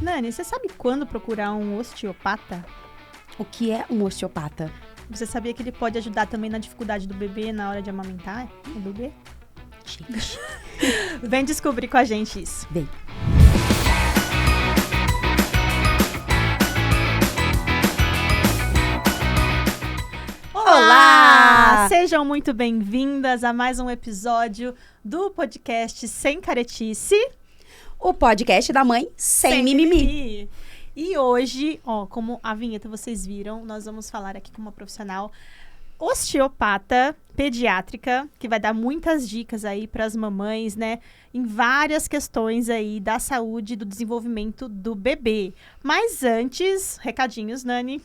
Nani, você sabe quando procurar um osteopata? O que é um osteopata? Você sabia que ele pode ajudar também na dificuldade do bebê na hora de amamentar o bebê? Gente. Vem descobrir com a gente isso. Vem. Olá! Sejam muito bem-vindas a mais um episódio do podcast Sem Caretice. O podcast da mãe sem mimimi. E hoje, como a vinheta vocês viram, nós vamos falar aqui com uma profissional osteopata pediátrica, que vai dar muitas dicas aí para as mamães, né, em várias questões aí da saúde e do desenvolvimento do bebê. Mas antes, recadinhos, Nani.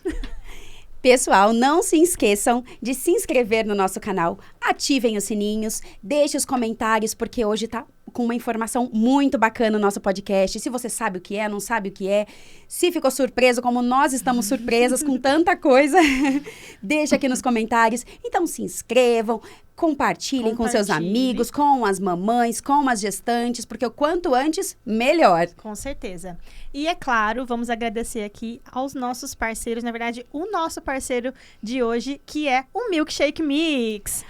Pessoal, não se esqueçam de se inscrever no nosso canal, ativem os sininhos, deixem os comentários, porque hoje tá com uma informação muito bacana no nosso podcast. Se você sabe o que é, não sabe o que é, se ficou surpreso, como nós estamos surpresas com tanta coisa, deixa aqui nos comentários. Então se inscrevam, compartilhem com seus amigos, com as mamães, com as gestantes, porque o quanto antes, melhor. Com certeza. E é claro, vamos agradecer aqui aos nossos parceiros, na verdade, o nosso parceiro de hoje, que é o Milkshake Mix.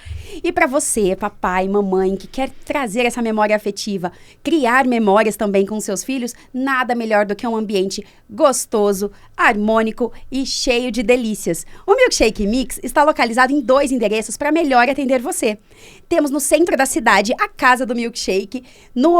E para você, papai, mamãe, que quer trazer essa memória afetiva, criar memórias também com seus filhos, nada melhor do que um ambiente gostoso, harmônico e cheio de delícias. O Milkshake Mix está localizado em 2 endereços para melhor atender você. Temos no centro da cidade a Casa do Milkshake,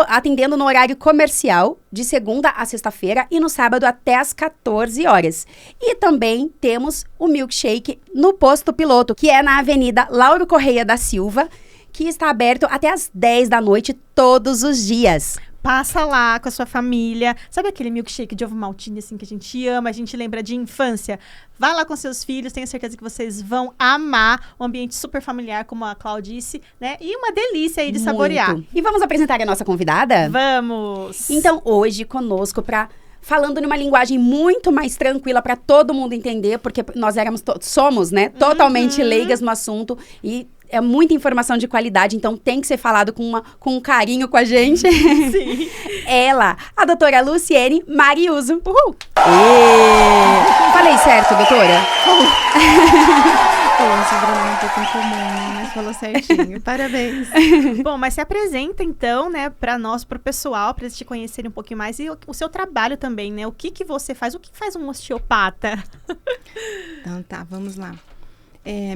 atendendo no horário comercial, de segunda a sexta-feira e no sábado até às 14 horas. E também temos o Milkshake no Posto Piloto, que é na Avenida Lauro Correia da Silva, que está aberto até às 10 da noite todos os dias. Passa lá com a sua família. Sabe aquele milkshake de ovo maltine, assim, que a gente ama, a gente lembra de infância? Vai lá com seus filhos, tenho certeza que vocês vão amar. Um ambiente super familiar, como a Cláudia disse, né? E uma delícia aí de saborear. E vamos apresentar a nossa convidada? Vamos! Então, hoje, conosco, falando numa linguagem muito mais tranquila para todo mundo entender, porque nós somos, né, totalmente leigas no assunto e é muita informação de qualidade, então tem que ser falado com carinho com a gente. Sim. Ela, a doutora Luciene Mariuso. Uhul! Falei certo, doutora? Falou um sobrenome um pouco incomum, né? Mas falou certinho. Parabéns. Bom, mas se apresenta então, né, para nós, para o pessoal, para eles te conhecerem um pouquinho mais e o seu trabalho também, né? O que você faz? O que faz um osteopata? Então tá, vamos lá.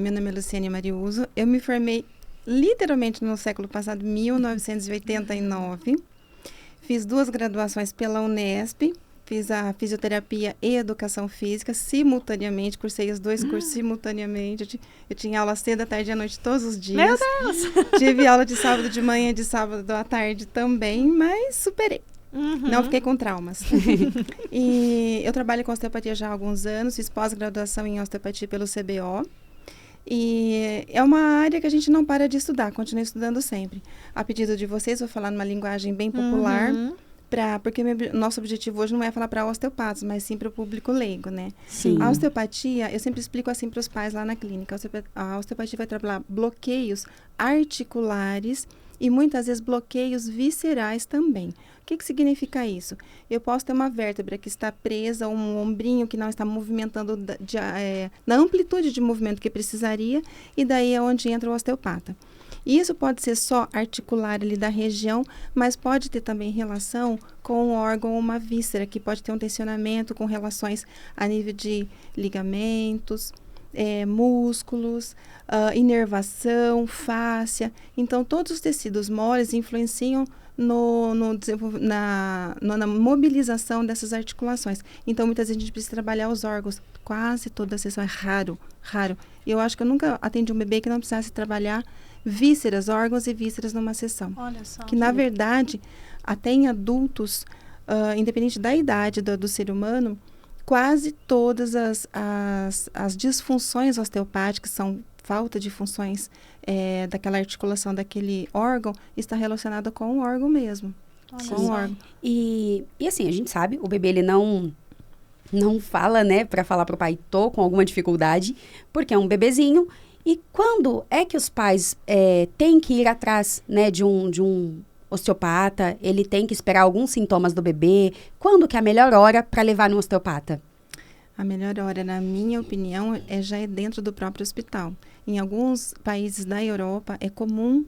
Meu nome é Luciene Mariuso. Eu me formei literalmente no século passado, 1989. Fiz 2 graduações pela Unesp. Fiz a fisioterapia e educação física simultaneamente. Cursei os 2 cursos simultaneamente. Eu tinha aula cedo, à tarde e à noite todos os dias. Meu Deus! Tive aula de sábado de manhã e de sábado à tarde também, mas superei. Não fiquei com traumas. E eu trabalho com osteopatia já há alguns anos. Fiz pós-graduação em osteopatia pelo CBO. E é uma área que a gente não para de estudar, continuo estudando sempre. A pedido de vocês, vou falar numa linguagem bem popular, porque nosso objetivo hoje não é falar para osteopatas, mas sim para o público leigo, né? Sim. A osteopatia, eu sempre explico assim para os pais lá na clínica, a osteopatia vai trabalhar bloqueios articulares e muitas vezes bloqueios viscerais também. O que significa isso? Eu posso ter uma vértebra que está presa, um ombrinho que não está movimentando na amplitude de movimento que precisaria, e daí é onde entra o osteopata. E isso pode ser só articular ali da região, mas pode ter também relação com um órgão ou uma víscera, que pode ter um tensionamento com relações a nível de ligamentos, músculos, inervação, fáscia. Então, todos os tecidos moles influenciam na mobilização dessas articulações. Então, muitas vezes a gente precisa trabalhar os órgãos. Quase toda a sessão é raro. Eu acho que eu nunca atendi um bebê que não precisasse trabalhar vísceras, órgãos e vísceras numa sessão. Olha só. Que, na verdade, até em adultos, independente da idade do ser humano, quase todas as disfunções osteopáticas, são falta de funções daquela articulação daquele órgão, está relacionada com o órgão mesmo. Com o órgão. E assim, a gente sabe, o bebê ele não fala, né, para falar pro pai, tô com alguma dificuldade, porque é um bebezinho. E quando é que os pais têm que ir atrás, né, de um osteopata? Ele tem que esperar alguns sintomas do bebê? Quando que é a melhor hora para levar no osteopata? A melhor hora, na minha opinião, já é dentro do próprio hospital. Em alguns países da Europa, é comum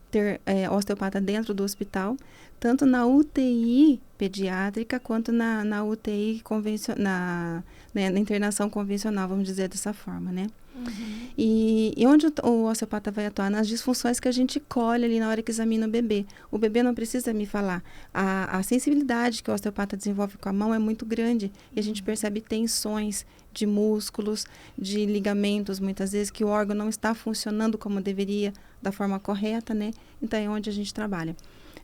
ter osteopata dentro do hospital, tanto na UTI pediátrica quanto na UTI convencional, na internação convencional, vamos dizer dessa forma, né? Uhum. E onde o osteopata vai atuar? Nas disfunções que a gente colhe ali na hora que examina o bebê. O bebê não precisa me falar. A sensibilidade que o osteopata desenvolve com a mão é muito grande e a gente percebe tensões de músculos, de ligamentos, muitas vezes, que o órgão não está funcionando como deveria, da forma correta, né? Então, é onde a gente trabalha.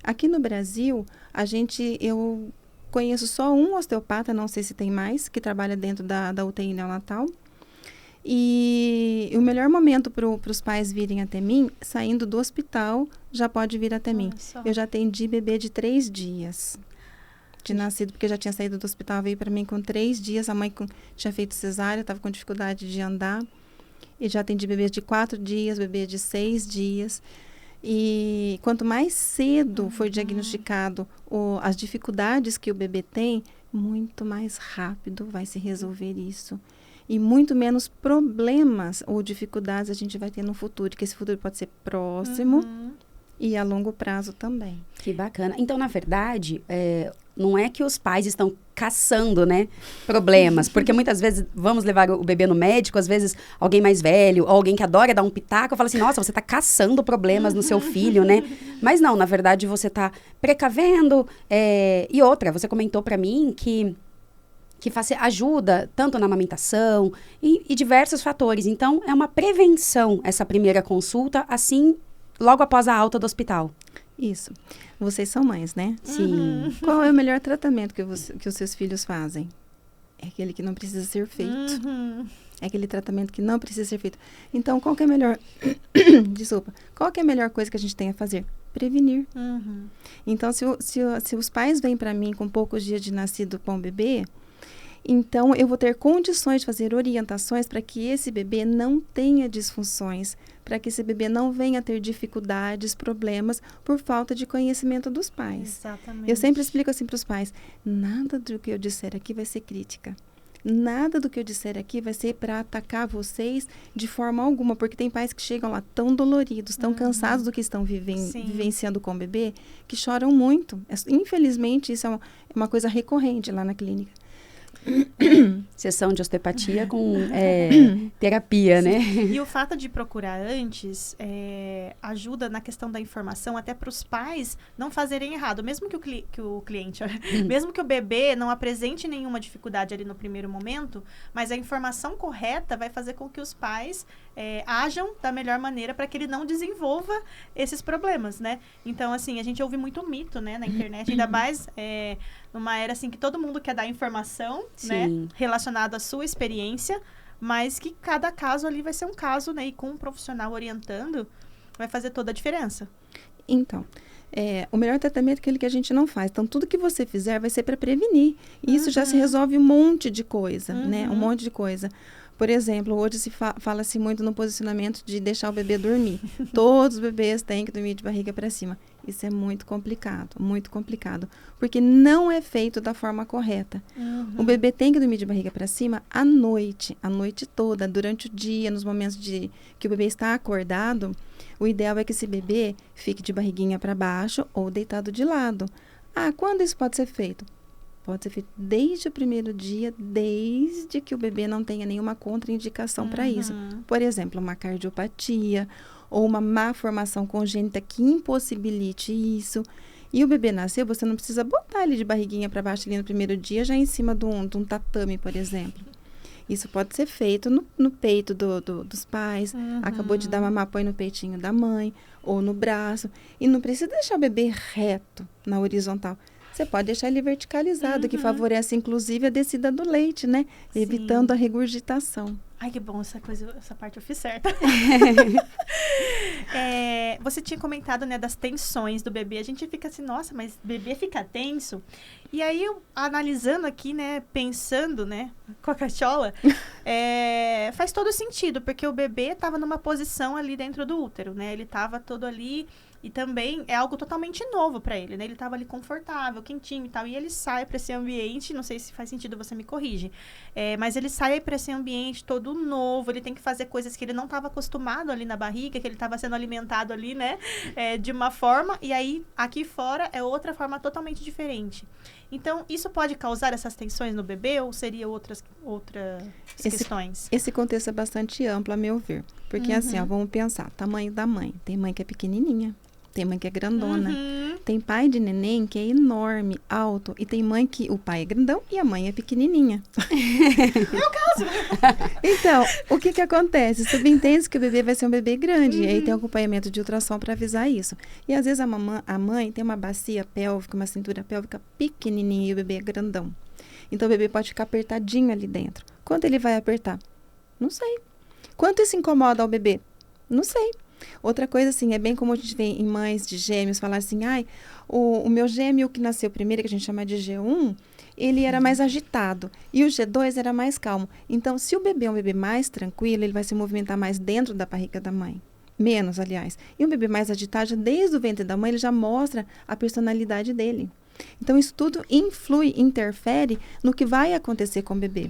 Aqui no Brasil, eu conheço só um osteopata, não sei se tem mais, que trabalha dentro da UTI neonatal. E o melhor momento para os pais virem até mim, saindo do hospital, já pode vir até mim. Eu já atendi bebê de 3 dias de nascido, porque já tinha saído do hospital, veio para mim com 3 dias. A mãe tinha feito cesárea, estava com dificuldade de andar. E já atendi bebês de 4 dias, bebê de 6 dias. E quanto mais cedo for diagnosticado as dificuldades que o bebê tem, muito mais rápido vai se resolver isso. E muito menos problemas ou dificuldades a gente vai ter no futuro, que esse futuro pode ser próximo e a longo prazo também. Que bacana. Então, na verdade, não é que os pais estão caçando, né, problemas, porque muitas vezes vamos levar o bebê no médico, às vezes alguém mais velho, ou alguém que adora dar um pitaco, fala assim, nossa, você está caçando problemas no seu filho, né? Mas não, na verdade, você está precavendo. E outra, você comentou para mim que ajuda tanto na amamentação e diversos fatores. Então, é uma prevenção essa primeira consulta, assim, logo após a alta do hospital. Isso. Vocês são mães, né? Sim. Qual é o melhor tratamento que os seus filhos fazem? É aquele que não precisa ser feito. É aquele tratamento que não precisa ser feito. Então, qual que é a melhor... Desculpa. Qual que é a melhor coisa que a gente tem a fazer? Prevenir. Então, se os pais vêm para mim com poucos dias de nascido com o bebê, então, eu vou ter condições de fazer orientações para que esse bebê não tenha disfunções, para que esse bebê não venha a ter dificuldades, problemas, por falta de conhecimento dos pais. Exatamente. Eu sempre explico assim para os pais, nada do que eu disser aqui vai ser crítica. Nada do que eu disser aqui vai ser para atacar vocês de forma alguma, porque tem pais que chegam lá tão doloridos, tão cansados do que estão vivenciando com o bebê, que choram muito. Infelizmente, isso é uma coisa recorrente lá na clínica. Sessão de osteopatia com terapia, né? E o fato de procurar antes ajuda na questão da informação até para os pais não fazerem errado. Mesmo que o cliente, mesmo que o bebê não apresente nenhuma dificuldade ali no primeiro momento, mas a informação correta vai fazer com que os pais ajam da melhor maneira para que ele não desenvolva esses problemas, né? Então, assim, a gente ouve muito mito, né, na internet, ainda mais numa era assim que todo mundo quer dar informação, né, relacionado à sua experiência, mas que cada caso ali vai ser um caso, né, e com um profissional orientando vai fazer toda a diferença. Então, o melhor tratamento é aquele que a gente não faz. Então, tudo que você fizer vai ser para prevenir. E isso já se resolve um monte de coisa, né? Um monte de coisa. Por exemplo, hoje se fala-se muito no posicionamento de deixar o bebê dormir. Todos os bebês têm que dormir de barriga para cima. Isso é muito complicado, porque não é feito da forma correta. O bebê tem que dormir de barriga para cima à noite toda, durante o dia, nos momentos que o bebê está acordado. O ideal é que esse bebê fique de barriguinha para baixo ou deitado de lado. Quando isso pode ser feito? Pode ser feito desde o primeiro dia, desde que o bebê não tenha nenhuma contraindicação para isso. Por exemplo, uma cardiopatia ou uma má formação congênita que impossibilite isso. E o bebê nasceu, você não precisa botar ele de barriguinha para baixo ali no primeiro dia, já em cima de um tatame, por exemplo. Isso pode ser feito no peito dos pais. Acabou de dar mamar, põe no peitinho da mãe ou no braço. E não precisa deixar o bebê reto na horizontal. Você pode deixar ele verticalizado, que favorece, inclusive, a descida do leite, né? Sim. Evitando a regurgitação. Ai, que bom, essa parte eu fiz certa. Você tinha comentado, né, das tensões do bebê. A gente fica assim, nossa, mas bebê fica tenso? E aí, eu, analisando aqui, né, pensando, né, com a cachola, faz todo sentido, porque o bebê estava numa posição ali dentro do útero, né? Ele estava todo ali E também é algo totalmente novo para ele, né? Ele tava ali confortável, quentinho e tal. E ele sai para esse ambiente, não sei se faz sentido, você me corrige. Mas ele sai para esse ambiente todo novo, ele tem que fazer coisas que ele não estava acostumado ali na barriga, que ele estava sendo alimentado ali, né? De uma forma, e aí aqui fora é outra forma totalmente diferente. Então, isso pode causar essas tensões no bebê ou seria outras questões? Esse contexto é bastante amplo, a meu ver. Porque assim, ó, vamos pensar, tamanho da mãe. Tem mãe que é pequenininha, tem mãe que é grandona. Tem pai de neném que é enorme, alto. E tem mãe que o pai é grandão e a mãe é pequenininha. Meu caso! Então, o que acontece? Subentende que o bebê vai ser um bebê grande. E aí tem acompanhamento de ultrassom para avisar isso. E às vezes a mãe tem uma bacia pélvica, uma cintura pélvica pequenininha e o bebê é grandão. Então o bebê pode ficar apertadinho ali dentro. Quanto ele vai apertar? Não sei. Quanto isso incomoda ao bebê? Não sei. Outra coisa, assim, é bem como a gente vê em mães de gêmeos falar assim, o meu gêmeo que nasceu primeiro, que a gente chama de G1, ele era mais agitado e o G2 era mais calmo. Então, se o bebê é um bebê mais tranquilo, ele vai se movimentar mais dentro da barriga da mãe. Menos, aliás. E um bebê mais agitado, desde o ventre da mãe, ele já mostra a personalidade dele. Então, isso tudo influi, interfere no que vai acontecer com o bebê.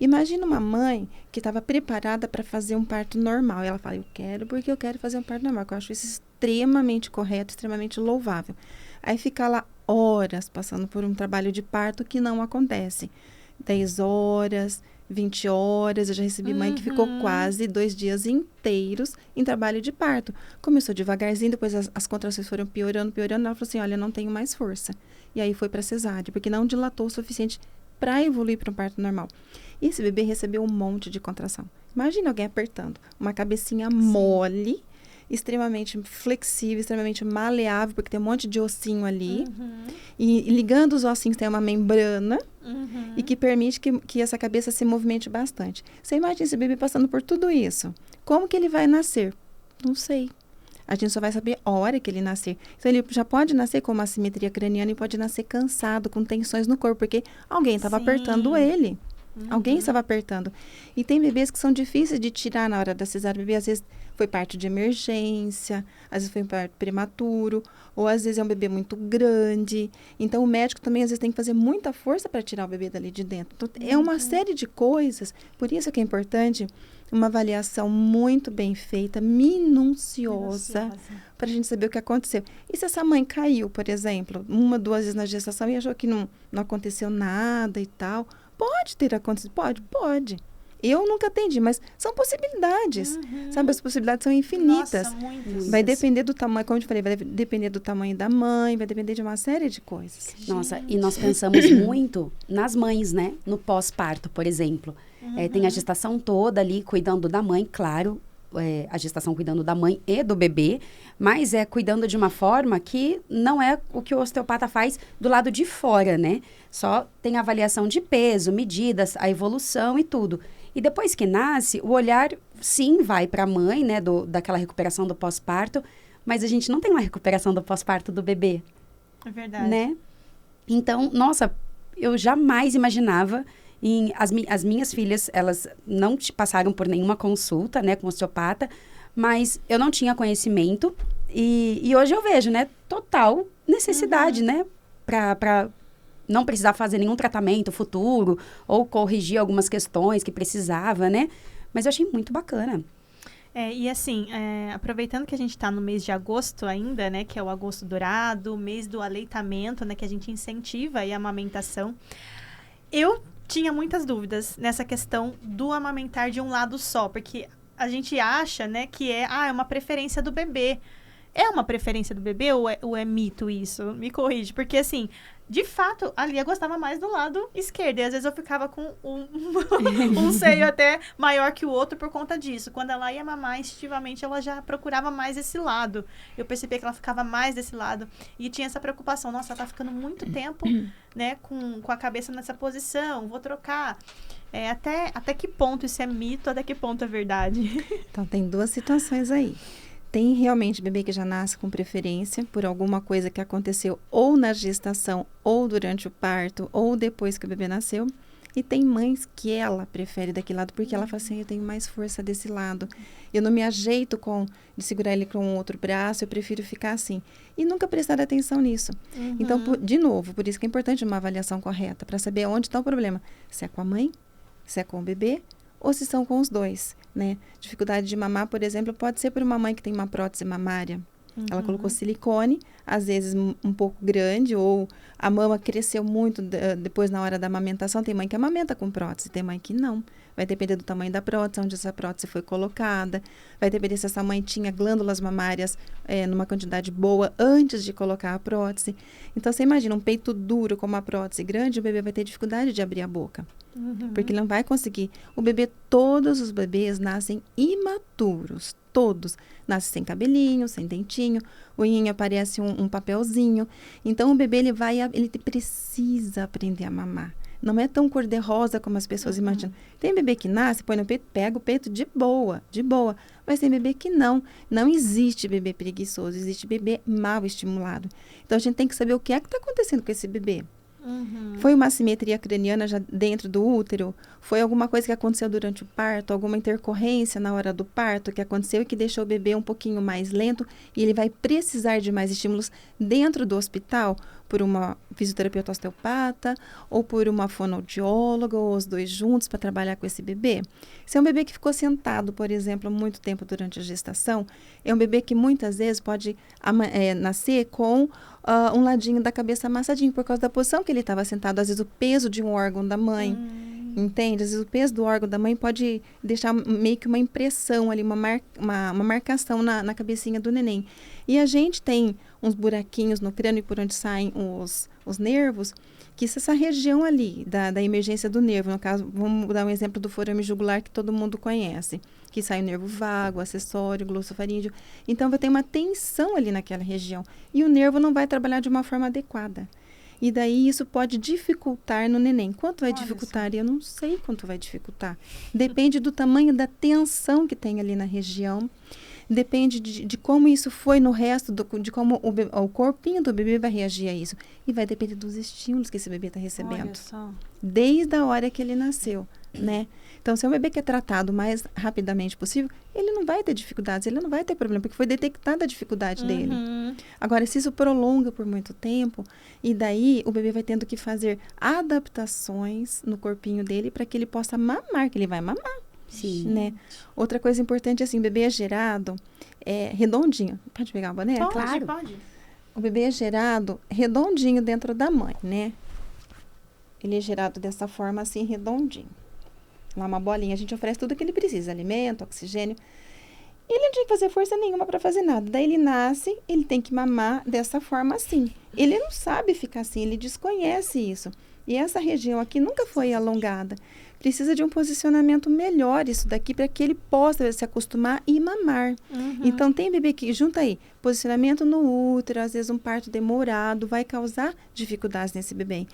Imagina uma mãe que estava preparada para fazer um parto normal. E ela fala, eu quero porque eu quero fazer um parto normal. Eu acho isso extremamente correto, extremamente louvável. Aí fica lá horas passando por um trabalho de parto que não acontece. 10 horas, 20 horas. Eu já recebi mãe que ficou quase 2 dias inteiros em trabalho de parto. Começou devagarzinho, depois as contrações foram piorando. Ela falou assim, olha, não tenho mais força. E aí foi para cesárea, porque não dilatou o suficiente para evoluir para um parto normal. E esse bebê recebeu um monte de contração. Imagina alguém apertando uma cabecinha mole, extremamente flexível, extremamente maleável, porque tem um monte de ossinho ali. E ligando os ossinhos tem uma membrana e que permite que essa cabeça se movimente bastante. Você imagina esse bebê passando por tudo isso. Como que ele vai nascer? Não sei. A gente só vai saber a hora que ele nascer. Então, ele já pode nascer com uma assimetria craniana e pode nascer cansado, com tensões no corpo, porque alguém estava apertando ele. Alguém estava apertando. E tem bebês que são difíceis de tirar na hora da cesárea. O bebê, às vezes, foi parto de emergência, às vezes foi parto prematuro, ou às vezes é um bebê muito grande. Então, o médico também, às vezes, tem que fazer muita força para tirar o bebê dali de dentro. Então, é uma série de coisas. Por isso que é importante uma avaliação muito bem feita, minuciosa, para a gente saber o que aconteceu. E se essa mãe caiu, por exemplo, 1, 2 vezes na gestação e achou que não aconteceu nada e tal, pode ter acontecido? Pode. Eu nunca atendi, mas são possibilidades, sabe? As possibilidades são infinitas. Nossa, muitas. Vai depender do tamanho, como eu te falei, vai depender do tamanho da mãe, vai depender de uma série de coisas. Nossa, e nós pensamos muito nas mães, né? No pós-parto, por exemplo. Tem a gestação toda ali cuidando da mãe, claro, a gestação cuidando da mãe e do bebê, mas cuidando de uma forma que não é o que o osteopata faz do lado de fora, né? Só tem avaliação de peso, medidas, a evolução e tudo. E depois que nasce, o olhar, sim, vai para a mãe, né? Daquela recuperação do pós-parto, mas a gente não tem uma recuperação do pós-parto do bebê. É verdade. Né? Então, nossa, eu jamais imaginava... As minhas filhas, elas não passaram por nenhuma consulta, né, com osteopata, mas eu não tinha conhecimento e hoje eu vejo, né, total necessidade, né, para não precisar fazer nenhum tratamento futuro ou corrigir algumas questões que precisava, né, mas eu achei muito bacana. E assim, aproveitando que a gente está no mês de agosto ainda, né, que é o agosto dourado, mês do aleitamento, né, que a gente incentiva aí a amamentação, eu tinha muitas dúvidas nessa questão do amamentar de um lado só, porque a gente acha, né, que é uma preferência do bebê. É uma preferência do bebê ou é mito isso? Me corrige, porque assim, de fato, a Lia gostava mais do lado esquerdo, e às vezes eu ficava com um seio até maior que o outro por conta disso. Quando ela ia mamar, instintivamente, ela já procurava mais esse lado. Eu percebia que ela ficava mais desse lado, e tinha essa preocupação, nossa, ela tá ficando muito tempo, né, com a cabeça nessa posição, vou trocar. Até que ponto isso é mito, até que ponto é verdade? Então, tem 2 situações aí. Tem realmente bebê que já nasce com preferência por alguma coisa que aconteceu ou na gestação, ou durante o parto, ou depois que o bebê nasceu. E tem mães que ela prefere daquele lado, porque ela fala assim, eu tenho mais força desse lado. Eu não me ajeito de segurar ele com o outro braço, eu prefiro ficar assim. E nunca prestar atenção nisso. Então, de novo, por isso que é importante uma avaliação correta, para saber onde está o problema. Se é com a mãe, se é com o bebê, ou se são com os dois, né? Dificuldade de mamar, por exemplo, pode ser por uma mãe que tem uma prótese mamária. Ela colocou silicone, às vezes um pouco grande, ou a mama cresceu muito depois na hora da amamentação. Tem mãe que amamenta com prótese, tem mãe que não. Vai depender do tamanho da prótese, onde essa prótese foi colocada. Vai depender se essa mãe tinha glândulas mamárias numa quantidade boa antes de colocar a prótese. Então, você imagina um peito duro com uma prótese grande, o bebê vai ter dificuldade de abrir a boca. Porque ele não vai conseguir. Todos os bebês nascem imaturos. Todos. Nascem sem cabelinho, sem dentinho. O unhinho aparece um papelzinho. Então, o bebê, ele precisa aprender a mamar. Não é tão cor-de-rosa como as pessoas imaginam. Tem bebê que nasce, põe no peito, pega o peito de boa. Mas tem bebê que não. Não existe bebê preguiçoso, existe bebê mal estimulado. Então, a gente tem que saber o que é que está acontecendo com esse bebê. Foi uma assimetria craniana já dentro do útero? Foi alguma coisa que aconteceu durante o parto? Alguma intercorrência na hora do parto que aconteceu e que deixou o bebê um pouquinho mais lento e ele vai precisar de mais estímulos dentro do hospital por uma fisioterapeuta osteopata ou por uma fonoaudióloga ou os dois juntos para trabalhar com esse bebê? Se é um bebê que ficou sentado, por exemplo, muito tempo durante a gestação, é um bebê que muitas vezes pode nascer com um ladinho da cabeça amassadinho por causa da posição que ele estava sentado. Às vezes o peso de um órgão da mãe, entende? Às vezes o peso do órgão da mãe pode deixar meio que uma impressão ali, uma marcação na cabecinha do neném. E a gente tem uns buraquinhos no crânio por onde saem os nervos, que se essa região ali da emergência do nervo, no caso, vamos dar um exemplo do forame jugular que todo mundo conhece, que sai o nervo vago, acessório, glossofaríngeo. Então, vai ter uma tensão ali naquela região e o nervo não vai trabalhar de uma forma adequada. E daí isso pode dificultar no neném. Quanto vai dificultar? Eu não sei quanto vai dificultar. Depende do tamanho da tensão que tem ali na região. Depende de como isso foi no resto, de como o corpinho do bebê vai reagir a isso. E vai depender dos estímulos que esse bebê está recebendo. Olha só. Desde a hora que ele nasceu, né? Então, se é um bebê que é tratado o mais rapidamente possível, ele não vai ter dificuldades, ele não vai ter problema, porque foi detectada a dificuldade dele. Agora, se isso prolonga por muito tempo, e daí o bebê vai tendo que fazer adaptações no corpinho dele para que ele possa mamar, que ele vai mamar. Sim. Né? Outra coisa importante, assim, o bebê é gerado redondinho. Pode pegar uma boneca? Pode, pode. O bebê é gerado redondinho dentro da mãe, né? Ele é gerado dessa forma, assim, redondinho. Lá uma bolinha, a gente oferece tudo que ele precisa, alimento, oxigênio. Ele não tinha que fazer força nenhuma para fazer nada. Daí ele nasce, ele tem que mamar dessa forma assim. Ele não sabe ficar assim, ele desconhece isso. E essa região aqui nunca foi alongada. Precisa de um posicionamento melhor isso daqui para que ele possa se acostumar e mamar. Então, tem bebê que, junta aí, posicionamento no útero, às vezes um parto demorado, vai causar dificuldades desse bebê.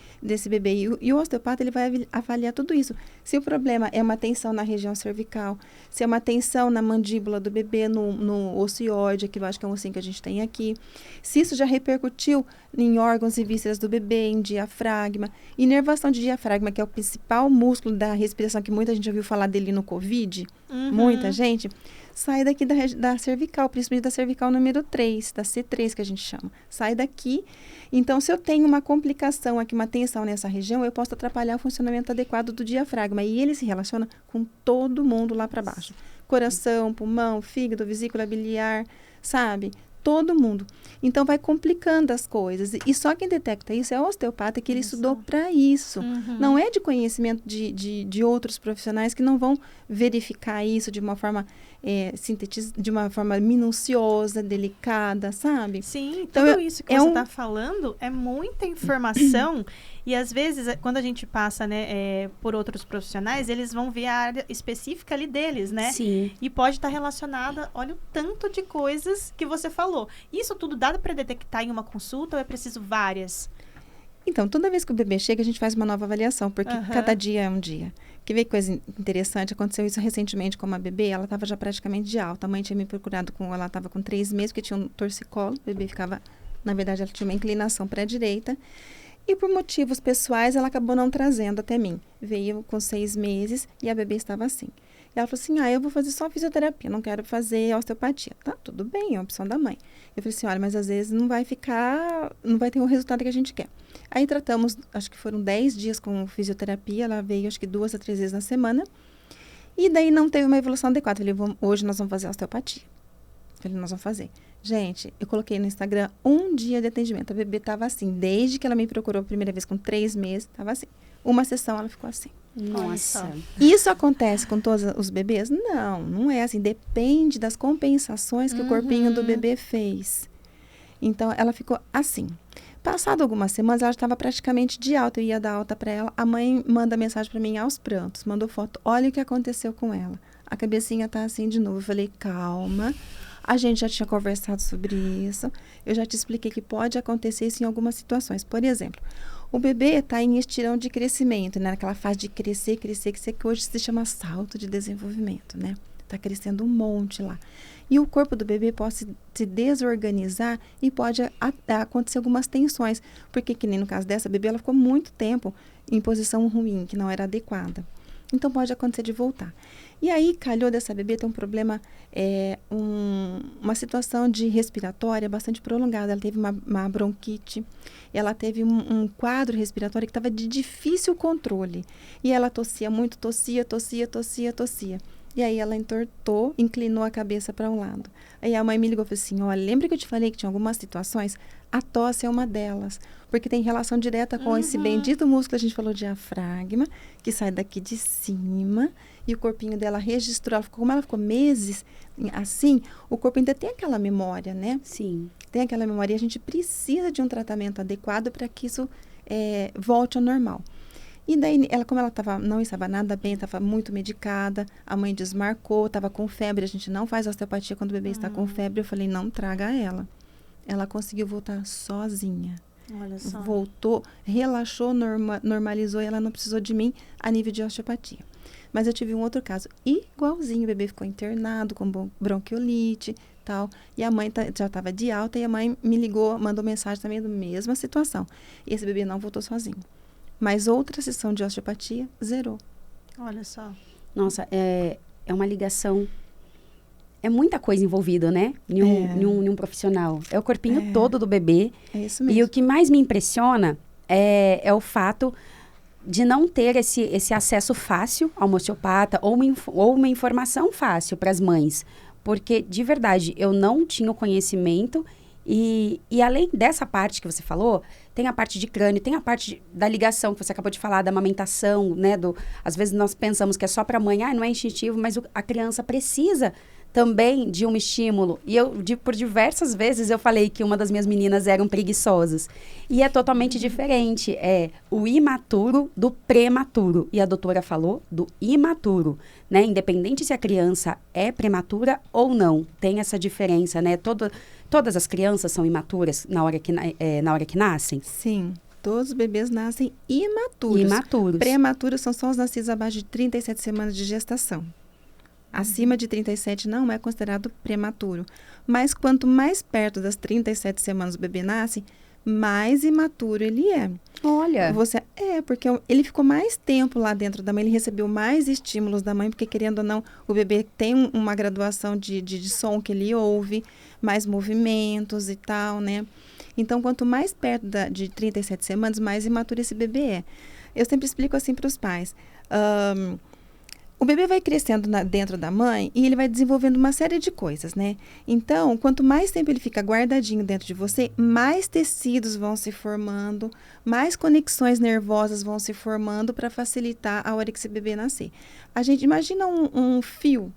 E o osteopata, ele vai avaliar tudo isso. Se o problema é uma tensão na região cervical, se é uma tensão na mandíbula do bebê, no ocioide, que eu acho que é um ossinho que a gente tem aqui. Se isso já repercutiu em órgãos e vísceras do bebê, em diafragma. Inervação de diafragma, que é o principal músculo da respiração, que muita gente já ouviu falar dele no COVID, muita gente, sai daqui da cervical, principalmente da cervical número 3, da C3 que a gente chama. Sai daqui. Então, se eu tenho uma complicação aqui, uma tensão nessa região, eu posso atrapalhar o funcionamento adequado do diafragma. E ele se relaciona com todo mundo lá para baixo. Coração, pulmão, fígado, vesícula biliar, sabe? Todo mundo. Então, vai complicando as coisas. E só quem detecta isso é o osteopata, que ele estudou para isso. Não é de conhecimento de outros profissionais que não vão verificar isso de uma forma de uma forma minuciosa, delicada, sabe? Sim, então, tudo isso que você está falando é muita informação. E às vezes, quando a gente passa, né, por outros profissionais, eles vão ver a área específica ali deles, né? Sim. E pode estar relacionada, olha o tanto de coisas que você falou. Isso tudo dá para detectar em uma consulta ou é preciso várias? Então, toda vez que o bebê chega, a gente faz uma nova avaliação, porque cada dia é um dia. Quer ver que coisa interessante? Aconteceu isso recentemente com uma bebê, ela estava já praticamente de alta. A mãe tinha me procurado ela estava com 3 meses, porque tinha um torcicolo, o bebê ficava, na verdade, ela tinha uma inclinação para a direita. E por motivos pessoais, ela acabou não trazendo até mim. Veio com 6 meses e a bebê estava assim. E ela falou assim, eu vou fazer só fisioterapia, não quero fazer osteopatia. Tá, tudo bem, é a opção da mãe. Eu falei assim, olha, mas às vezes não vai ter o resultado que a gente quer. Aí tratamos, acho que foram 10 dias com fisioterapia, ela veio acho que 2 a 3 vezes na semana. E daí não teve uma evolução adequada. Eu falei, hoje nós vamos fazer osteopatia. Eu falei, nós vamos fazer. Gente, eu coloquei no Instagram 1 dia de atendimento. A bebê estava assim, desde que ela me procurou a primeira vez com 3 meses, estava assim. Uma sessão ela ficou assim. Nossa. Isso acontece com todos os bebês? Não, não é assim. Depende das compensações que o corpinho do bebê fez. Então, ela ficou assim. Passado algumas semanas, ela estava praticamente de alta. Eu ia dar alta para ela. A mãe manda mensagem para mim aos prantos. Mandou foto. Olha o que aconteceu com ela. A cabecinha tá assim de novo. Eu falei, calma. A gente já tinha conversado sobre isso. Eu já te expliquei que pode acontecer isso em algumas situações. Por exemplo, o bebê está em estirão de crescimento, né? Naquela fase de crescer, que hoje se chama salto de desenvolvimento, né? Está crescendo um monte lá. E o corpo do bebê pode se desorganizar e pode acontecer algumas tensões. Porque, que nem no caso dessa bebê, ela ficou muito tempo em posição ruim, que não era adequada. Então, pode acontecer de voltar. E aí, calhou dessa bebê ter um problema, uma situação de respiratória bastante prolongada. Ela teve uma bronquite, ela teve um quadro respiratório que estava de difícil controle. E ela tossia muito, tossia. E aí ela entortou, inclinou a cabeça para um lado. Aí a mãe me ligou e falou assim, olha, lembra que eu te falei que tinha algumas situações? A tosse é uma delas, porque tem relação direta com esse bendito músculo, a gente falou diafragma, que sai daqui de cima, e o corpinho dela registrou, como ela ficou meses assim, o corpo ainda tem aquela memória, né? Sim. Tem aquela memória e a gente precisa de um tratamento adequado para que isso volte ao normal. E daí, como ela não estava nada bem, estava muito medicada, a mãe desmarcou, estava com febre, a gente não faz osteopatia quando o bebê está com febre, eu falei, não traga ela. Ela conseguiu voltar sozinha. Olha só. Voltou, relaxou, normalizou e ela não precisou de mim a nível de osteopatia. Mas eu tive um outro caso igualzinho, o bebê ficou internado com bronquiolite, tal, e a mãe já estava de alta e a mãe me ligou, mandou mensagem também da mesma situação. E esse bebê não voltou sozinho. Mas outra sessão de osteopatia, zerou. Olha só. Nossa, é uma ligação. É muita coisa envolvida, né? Em um profissional. É o corpinho todo do bebê. É isso mesmo. E o que mais me impressiona é o fato de não ter esse acesso fácil a um osteopata ou uma informação fácil para as mães. Porque, de verdade, eu não tinha o conhecimento. E além dessa parte que você falou, tem a parte de crânio, tem a parte da ligação que você acabou de falar, da amamentação, né? Às vezes nós pensamos que é só para a mãe, não é instintivo, mas a criança precisa também de um estímulo. E por diversas vezes eu falei que uma das minhas meninas eram preguiçosas. E é totalmente diferente. É o imaturo do prematuro. E a doutora falou do imaturo, né? Independente se a criança é prematura ou não. Tem essa diferença, né? Todas as crianças são imaturas na hora que nascem? Sim. Todos os bebês nascem imaturos. Imaturos. Prematuros são só os nascidos abaixo de 37 semanas de gestação. Acima de 37 não é considerado prematuro. Mas quanto mais perto das 37 semanas o bebê nasce, mais imaturo ele é. Olha. Porque ele ficou mais tempo lá dentro da mãe, ele recebeu mais estímulos da mãe, porque querendo ou não, o bebê tem uma graduação de som que ele ouve, mais movimentos e tal, né? Então, quanto mais perto de 37 semanas, mais imaturo esse bebê é. Eu sempre explico assim para os pais. O bebê vai crescendo dentro da mãe e ele vai desenvolvendo uma série de coisas, né? Então, quanto mais tempo ele fica guardadinho dentro de você, mais tecidos vão se formando, mais conexões nervosas vão se formando para facilitar a hora que esse bebê nascer. A gente imagina um fio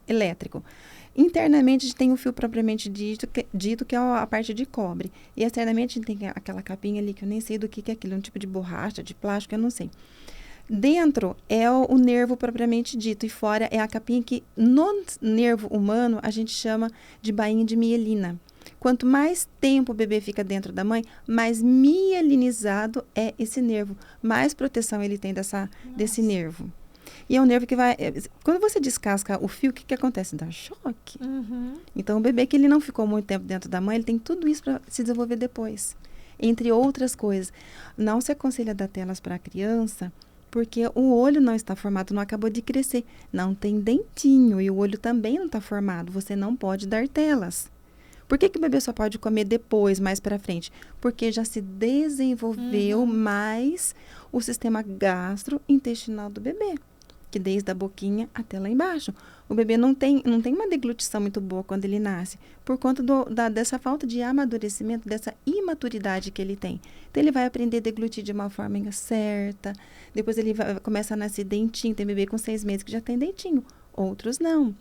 elétrico. Internamente, a gente tem um fio propriamente dito, que é a parte de cobre. E externamente, a gente tem aquela capinha ali, que eu nem sei do que é aquilo, um tipo de borracha, de plástico, eu não sei. Dentro é o nervo propriamente dito e fora é a capinha que no nervo humano a gente chama de bainha de mielina. Quanto mais tempo o bebê fica dentro da mãe, mais mielinizado é esse nervo, mais proteção ele tem desse nervo. E é um nervo que vai... Quando você descasca o fio, o que acontece? Dá choque. Então, o bebê que ele não ficou muito tempo dentro da mãe, ele tem tudo isso para se desenvolver depois. entre outras coisas. Não se aconselha dar telas para a criança, porque o olho não está formado, não acabou de crescer. Não tem dentinho e o olho também não está formado. Você não pode dar telas. Por que o bebê só pode comer depois, mais para frente? Porque já se desenvolveu mais o sistema gastrointestinal do bebê, que desde a boquinha até lá embaixo. O bebê não tem uma deglutição muito boa quando ele nasce, por conta dessa falta de amadurecimento, dessa imaturidade que ele tem. Então, ele vai aprender a deglutir de uma forma certa, depois ele começa a nascer dentinho, tem bebê com 6 meses que já tem dentinho, outros não.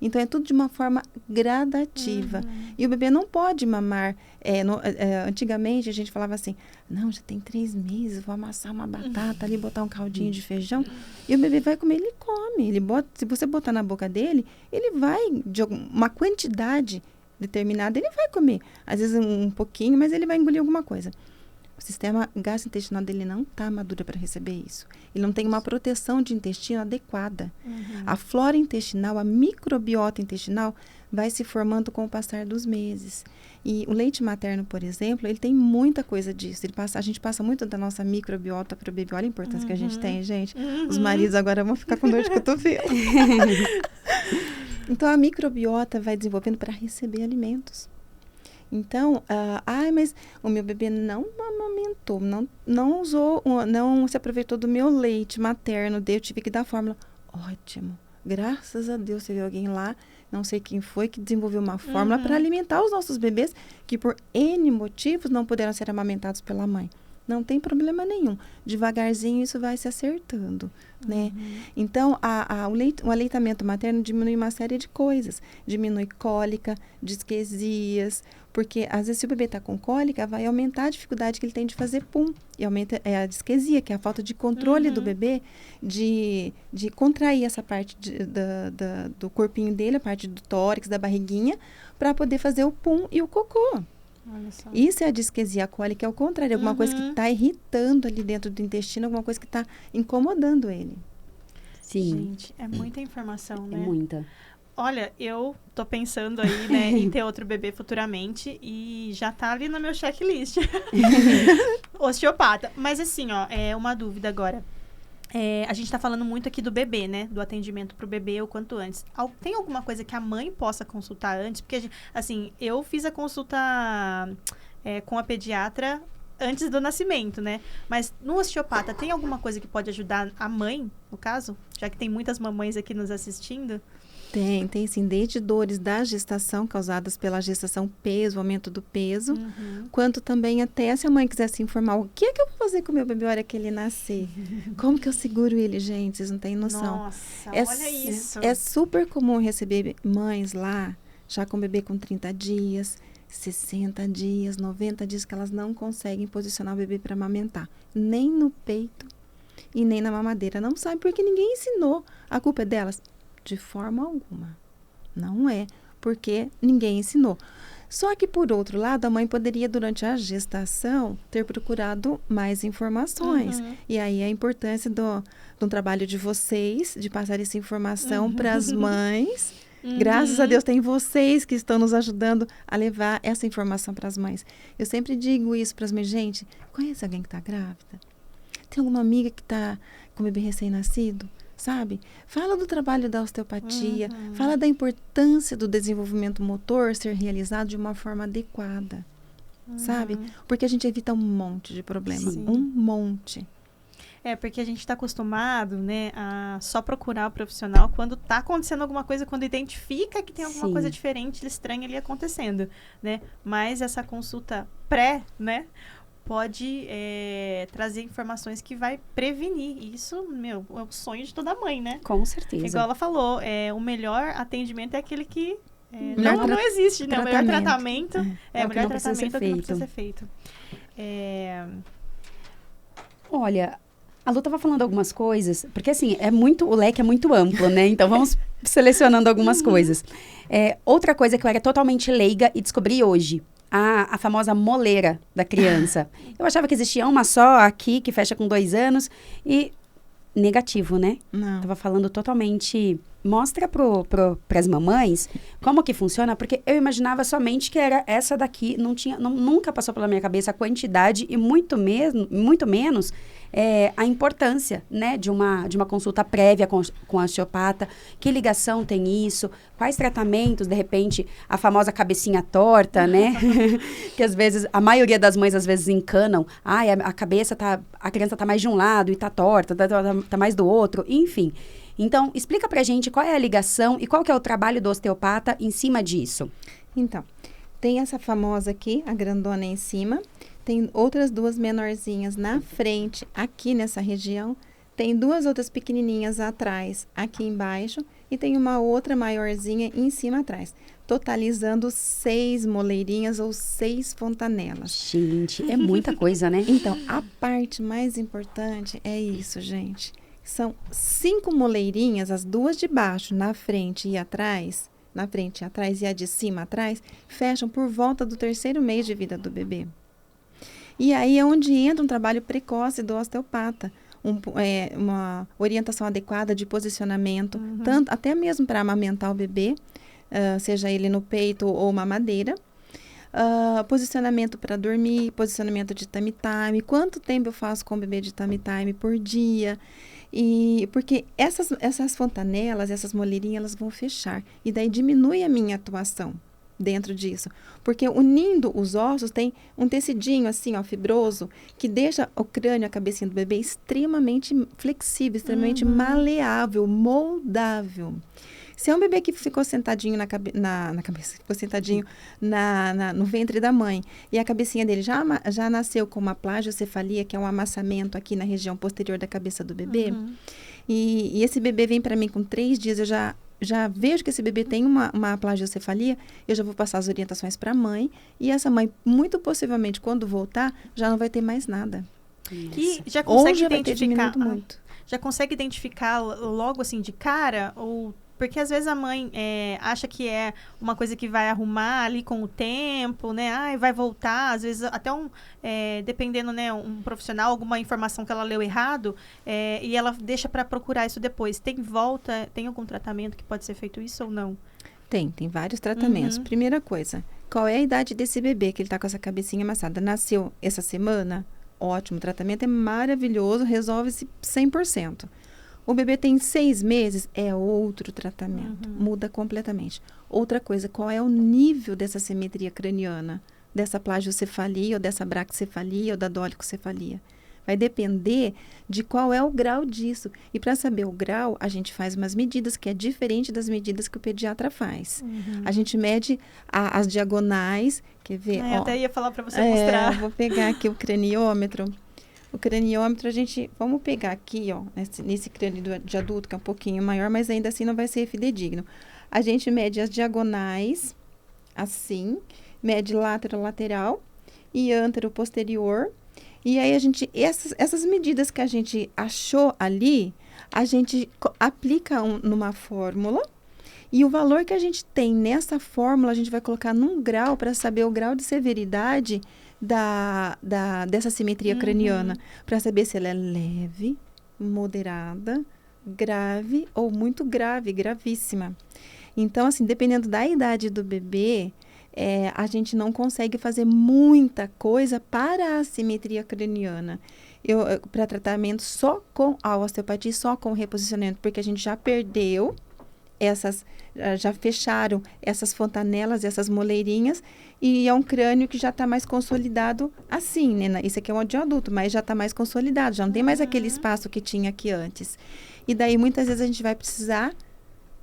Então, é tudo de uma forma gradativa. E o bebê não pode mamar. Antigamente, a gente falava assim, não, já tem 3 meses, vou amassar uma batata ali, botar um caldinho de feijão. E o bebê vai comer, ele come. Se você botar na boca dele, ele vai, de uma quantidade determinada, ele vai comer. Às vezes um pouquinho, mas ele vai engolir alguma coisa. O sistema gastrointestinal dele não está maduro para receber isso. Ele não tem uma proteção de intestino adequada. A flora intestinal, a microbiota intestinal, vai se formando com o passar dos meses. E o leite materno, por exemplo, ele tem muita coisa disso. A gente passa muito da nossa microbiota para o bebê. Olha a importância que a gente tem, gente. Os maridos agora vão ficar com dor de cotovelo. Então, a microbiota vai desenvolvendo para receber alimentos. Então, mas o meu bebê não amamentou, não usou, não se aproveitou do meu leite materno, eu tive que dar fórmula. Ótimo, graças a Deus, teve alguém lá, não sei quem foi, que desenvolveu uma fórmula para alimentar os nossos bebês que por N motivos não puderam ser amamentados pela mãe. Não tem problema nenhum. Devagarzinho isso vai se acertando, né? Então, o aleitamento materno diminui uma série de coisas. Diminui cólica, disquesias, porque às vezes se o bebê está com cólica, vai aumentar a dificuldade que ele tem de fazer pum. E aumenta a disquesia, que é a falta de controle do bebê, de contrair essa parte do corpinho dele, a parte do tórax, da barriguinha, para poder fazer o pum e o cocô. Isso é a disquesia cólica, é o contrário, alguma coisa que está irritando ali dentro do intestino, alguma coisa que está incomodando ele. Sim. Gente, é muita informação, né? É muita. Olha, eu tô pensando aí, né, em ter outro bebê futuramente e já tá ali no meu checklist. Osteopata. Mas assim, ó, uma dúvida agora. A gente tá falando muito aqui do bebê, né? Do atendimento pro bebê o quanto antes. Tem alguma coisa que a mãe possa consultar antes? Porque, assim, eu fiz a consulta com a pediatra antes do nascimento, né? Mas no osteopata, tem alguma coisa que pode ajudar a mãe, no caso? Já que tem muitas mamães aqui nos assistindo. Tem sim, desde dores da gestação, causadas pela gestação peso, aumento do peso, quanto também até se a mãe quiser se informar, o que é que eu vou fazer com o meu bebê na hora que ele nascer? Como que eu seguro ele, gente? Vocês não têm noção. Nossa, olha isso. É super comum receber mães lá, já com o bebê com 30 dias, 60 dias, 90 dias, que elas não conseguem posicionar o bebê para amamentar. Nem no peito e nem na mamadeira. Não sabe porque ninguém ensinou. A culpa é delas? De forma alguma. Não é, porque ninguém ensinou. Só que, por outro lado, a mãe poderia, durante a gestação, ter procurado mais informações. E aí a importância do trabalho de vocês, de passar essa informação para as mães. Graças a Deus, tem vocês que estão nos ajudando a levar essa informação para as mães. Eu sempre digo isso para as mães. Gente, conhece alguém que está grávida? Tem alguma amiga que está com bebê recém-nascido? Sabe? Fala do trabalho da osteopatia, fala da importância do desenvolvimento motor ser realizado de uma forma adequada, sabe? Porque a gente evita um monte de problema, um monte. Porque a gente está acostumado, né, a só procurar o profissional quando está acontecendo alguma coisa, quando identifica que tem alguma coisa diferente, estranha ali acontecendo, né? Mas essa consulta pré, pode trazer informações que vai prevenir. Isso, é o sonho de toda mãe, né? Com certeza. Igual ela falou, o melhor atendimento é aquele que não existe, né? O melhor tratamento o melhor tratamento é o que não precisa ser feito. Olha, a Lu estava falando algumas coisas, porque assim, o leque é muito amplo, né? Então vamos selecionando algumas coisas. Outra coisa que eu era totalmente leiga e descobri hoje. A famosa moleira da criança. Eu achava que existia uma só aqui, que fecha com 2 anos, e negativo, né? Não. Tava falando totalmente... Mostra pras mamães como que funciona, porque eu imaginava somente que era essa daqui, nunca passou pela minha cabeça a quantidade e muito menos a importância, né, de uma consulta prévia com a osteopata, que ligação tem isso, quais tratamentos, de repente, a famosa cabecinha torta, né, que às vezes, a maioria das mães às vezes encanam, a criança tá mais de um lado e tá torta, tá mais do outro, enfim. Então, explica pra gente qual é a ligação e qual que é o trabalho do osteopata em cima disso. Então, tem essa famosa aqui, a grandona em cima. Tem outras duas menorzinhas na frente, aqui nessa região. Tem duas outras pequenininhas atrás, aqui embaixo. E tem uma outra maiorzinha em cima atrás. Totalizando 6 moleirinhas ou 6 fontanelas. Gente, é muita coisa, né? Então, a parte mais importante é isso, gente. São 5 moleirinhas, as duas de baixo, na frente e atrás, e a de cima atrás, fecham por volta do 3º mês de vida do bebê. E aí é onde entra um trabalho precoce do osteopata, uma orientação adequada de posicionamento, tanto, até mesmo para amamentar o bebê, seja ele no peito ou mamadeira. Posicionamento para dormir, posicionamento de tummy time, quanto tempo eu faço com o bebê de tummy time por dia. E porque essas fontanelas, essas moleirinhas, elas vão fechar. E daí diminui a minha atuação dentro disso. Porque unindo os ossos, tem um tecidinho assim, ó, fibroso, que deixa o crânio, a cabecinha do bebê extremamente flexível, extremamente maleável, moldável. Se é um bebê que ficou sentadinho na cabeça, ficou sentadinho no ventre da mãe, e a cabecinha dele já nasceu com uma plagiocefalia, que é um amassamento aqui na região posterior da cabeça do bebê, e esse bebê vem para mim com 3 dias, eu já vejo que esse bebê tem uma plagiocefalia, eu já vou passar as orientações para a mãe, e essa mãe, muito possivelmente, quando voltar, já não vai ter mais nada. E já consegue Ou já vai ter identificar diminuído muito. Já consegue identificar logo assim de cara? Ou porque às vezes a mãe acha que é uma coisa que vai arrumar ali com o tempo, né? Vai voltar, às vezes até dependendo, né, um profissional, alguma informação que ela leu errado, e ela deixa para procurar isso depois. Tem tem algum tratamento que pode ser feito isso ou não? Tem vários tratamentos. Primeira coisa, qual é a idade desse bebê que ele tá com essa cabecinha amassada? Nasceu essa semana? Ótimo, o tratamento é maravilhoso, resolve-se 100%. O bebê tem 6 meses, é outro tratamento, muda completamente. Outra coisa, qual é o nível dessa simetria craniana? Dessa plagiocefalia, ou dessa braquicefalia, ou da dolicocefalia? Vai depender de qual é o grau disso. E para saber o grau, a gente faz umas medidas que é diferente das medidas que o pediatra faz. A gente mede as diagonais, quer ver? Eu até ia falar para você mostrar. Vou pegar aqui o craniômetro. O craniômetro, vamos pegar aqui, ó, nesse crânio de adulto, que é um pouquinho maior, mas ainda assim não vai ser fidedigno. A gente mede as diagonais, assim, mede lateral e antero-posterior. E aí, essas medidas que a gente achou ali, a gente aplica numa fórmula. E o valor que a gente tem nessa fórmula, a gente vai colocar num grau para saber o grau de severidade dessa simetria craniana, para saber se ela é leve, moderada, grave ou muito grave, gravíssima. Então, assim, dependendo da idade do bebê, a gente não consegue fazer muita coisa para a simetria craniana. Para tratamento só com a osteopatia, só com o reposicionamento, porque a gente já perdeu já fecharam essas fontanelas, essas moleirinhas, e é um crânio que já está mais consolidado assim, né? Isso aqui é um de adulto, mas já está mais consolidado, já não tem mais aquele espaço que tinha aqui antes. E daí, muitas vezes, a gente vai precisar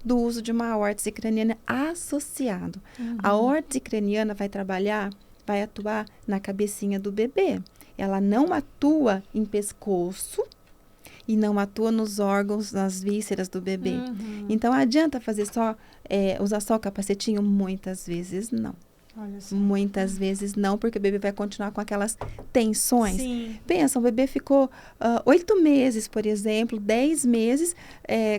do uso de uma órtese craniana associado. A órtese craniana vai atuar na cabecinha do bebê. Ela não atua em pescoço, e não atua nos órgãos, nas vísceras do bebê. Então, adianta fazer usar só o capacetinho? Muitas vezes não. Olha só. Muitas vezes não, porque o bebê vai continuar com aquelas tensões. Sim. Pensa, o bebê ficou 8 meses, por exemplo, 10 meses,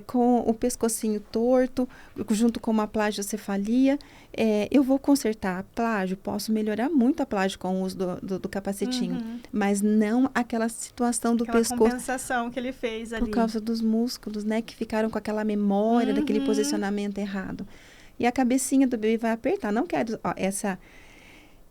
com o pescocinho torto, junto com uma plagiocefalia. Eu vou consertar a plágio, posso melhorar muito a plágio com o uso do capacetinho, mas não aquela situação do Aquela pescoço. compensação que ele fez ali. Por causa dos músculos, né? Que ficaram com aquela memória daquele posicionamento errado. E a cabecinha do bebê vai apertar. Não quero... Ó,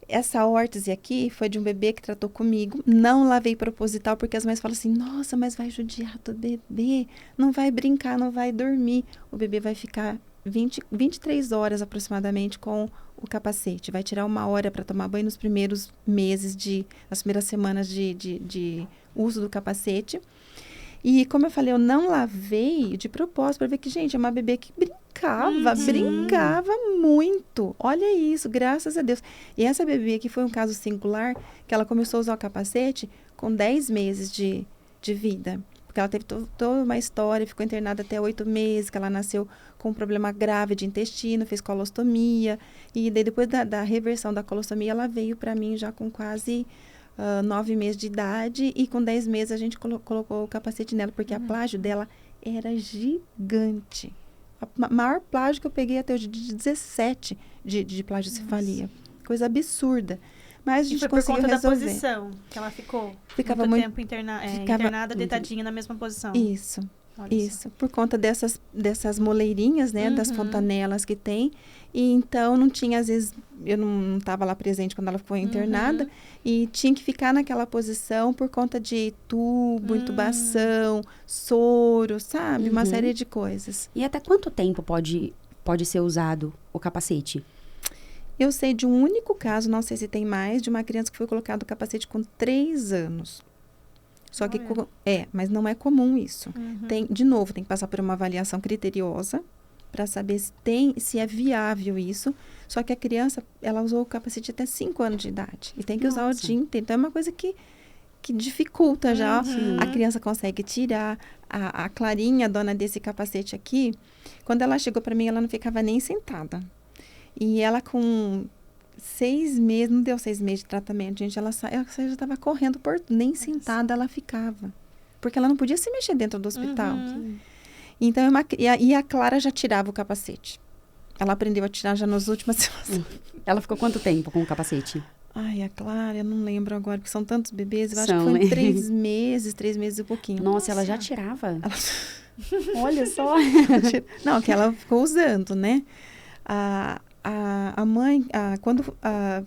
essa órtese aqui foi de um bebê que tratou comigo. Não lavei proposital, porque as mães falam assim, nossa, mas vai judiar do bebê. Não vai brincar, não vai dormir. O bebê vai ficar 23 horas aproximadamente com o capacete. Vai tirar 1 hora para tomar banho nos primeiros meses, nas primeiras semanas de uso do capacete. E como eu falei, eu não lavei de propósito para ver que, gente, é uma bebê que brincava muito. Olha isso, graças a Deus. E essa bebê aqui foi um caso singular, que ela começou a usar o capacete com 10 meses de vida. Porque ela teve toda uma história, ficou internada até 8 meses, que ela nasceu com um problema grave de intestino, fez colostomia. E daí, depois da reversão da colostomia, ela veio para mim já com quase 9 meses de idade, e com 10 meses a gente colocou o capacete nela, porque a plágio dela era gigante. A maior plágio que eu peguei até hoje, de 17 de plagiocefalia. Coisa absurda. Mas a gente conseguiu resolver. Da posição que ela ficava muito tempo internada, deitadinha na mesma posição. Isso. Isso, por conta dessas moleirinhas, né, das fontanelas que tem. E então não tinha, às vezes, eu não estava lá presente quando ela ficou internada, e tinha que ficar naquela posição por conta de tubo, intubação, soro, sabe? Uma série de coisas. E até quanto tempo pode ser usado o capacete? Eu sei de um único caso, não sei se tem mais, de uma criança que foi colocado o capacete com 3 anos. Só que, mas não é comum isso. De novo, tem que passar por uma avaliação criteriosa para saber se é viável isso. Só que a criança, ela usou o capacete até 5 anos de idade. E tem que usar o dia inteiro. Então, é uma coisa que dificulta já. A criança consegue tirar. A Clarinha, dona desse capacete aqui, quando ela chegou para mim, ela não ficava nem sentada. E ela com 6 meses, não deu 6 meses de tratamento, gente. Ela já estava correndo nem sentada ela ficava. Porque ela não podia se mexer dentro do hospital. Então, a Clara já tirava o capacete. Ela aprendeu a tirar já nas últimas semanas. Ela ficou quanto tempo com o capacete? Ai, a Clara, eu não lembro agora, porque são tantos bebês. Eu acho que foi 3 meses e pouquinho. Nossa, ela já tirava? Olha só. Não, que ela ficou usando, né? A mãe, quando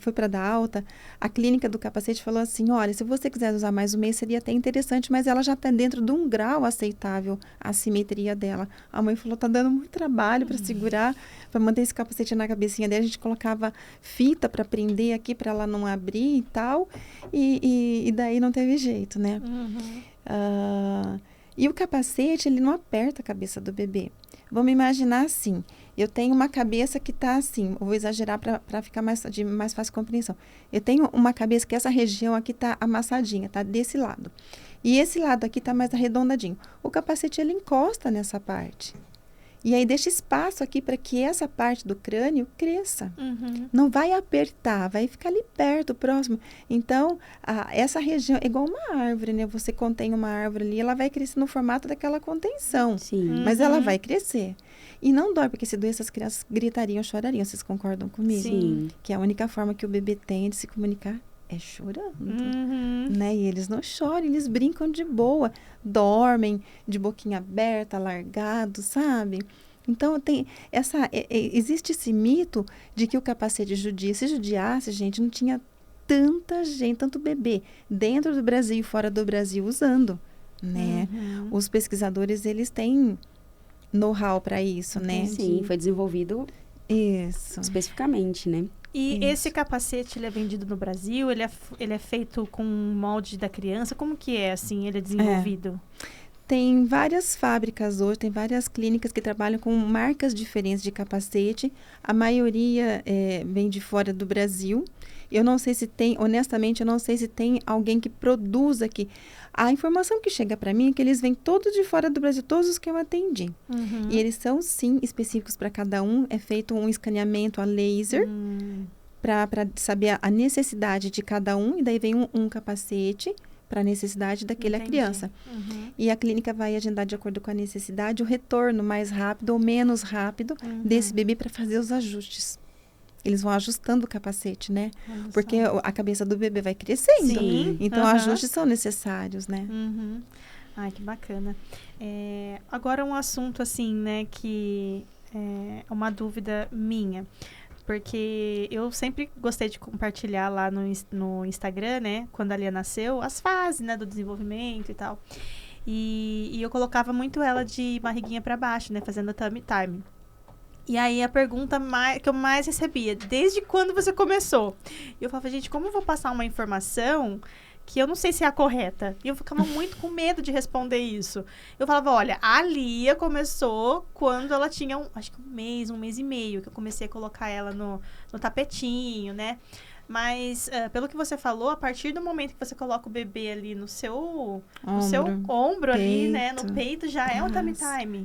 foi para dar alta, a clínica do capacete falou assim, olha, se você quiser usar mais um mês, seria até interessante, mas ela já está dentro de um grau aceitável, a simetria dela. A mãe falou, tá dando muito trabalho para segurar, para manter esse capacete na cabecinha dela. A gente colocava fita para prender aqui, para ela não abrir e tal, e daí não teve jeito, né? E o capacete, ele não aperta a cabeça do bebê. Vamos imaginar assim, eu tenho uma cabeça que está assim, eu vou exagerar para ficar de mais fácil compreensão. Eu tenho uma cabeça que essa região aqui está amassadinha, está desse lado. E esse lado aqui está mais arredondadinho. O capacete, ele encosta nessa parte. E aí deixa espaço aqui para que essa parte do crânio cresça. Não vai apertar, vai ficar ali perto, próximo. Então, essa região é igual uma árvore, né? Você contém uma árvore ali, ela vai crescer no formato daquela contenção. Sim. Mas ela vai crescer. E não dói, porque se doesse, as crianças gritariam, chorariam. Vocês concordam comigo? Sim. Que a única forma que o bebê tem de se comunicar é chorando, né? E eles não choram, eles brincam de boa, dormem de boquinha aberta, largado, sabe? Então, existe esse mito de que o capacete judia. Se judiasse, gente, não tinha tanta gente, tanto bebê, dentro do Brasil e fora do Brasil usando, né? Os pesquisadores, eles têm know-how para isso, né? Sim, foi desenvolvido especificamente, né? E esse capacete, ele é vendido no Brasil? Ele é feito com molde da criança? Como que é, assim, ele é desenvolvido? Tem várias fábricas hoje, tem várias clínicas que trabalham com marcas diferentes de capacete. A maioria vem de fora do Brasil. Eu não sei se tem, honestamente, eu não sei se tem alguém que produza aqui. A informação que chega para mim é que eles vêm todos de fora do Brasil, todos os que eu atendi. E eles são, sim, específicos para cada um. É feito um escaneamento a laser. para saber a necessidade de cada um, e daí vem um capacete para a necessidade daquela Entendi. criança. E a clínica vai agendar de acordo com a necessidade o retorno mais rápido ou menos rápido desse bebê para fazer os ajustes. Eles vão ajustando o capacete, né? Olha Porque só. a cabeça do bebê vai crescendo. Sim. Então, ajustes são necessários, né? Ai, que bacana. Agora um assunto assim, né, que é uma dúvida minha. Porque eu sempre gostei de compartilhar lá no Instagram, né, quando a Lia nasceu, as fases, né, do desenvolvimento e tal. E eu colocava muito ela de barriguinha pra baixo, né, fazendo tummy time. E aí a pergunta que eu mais recebia, desde quando você começou? E eu falava, gente, como eu vou passar uma informação que eu não sei se é a correta? E eu ficava muito com medo de responder isso. Eu falava, olha, a Lia começou quando ela tinha, acho que um mês e meio, que eu comecei a colocar ela no tapetinho, né? Mas, pelo que você falou, a partir do momento que você coloca o bebê ali no seu ombro ali, né? No peito, já é um tummy time.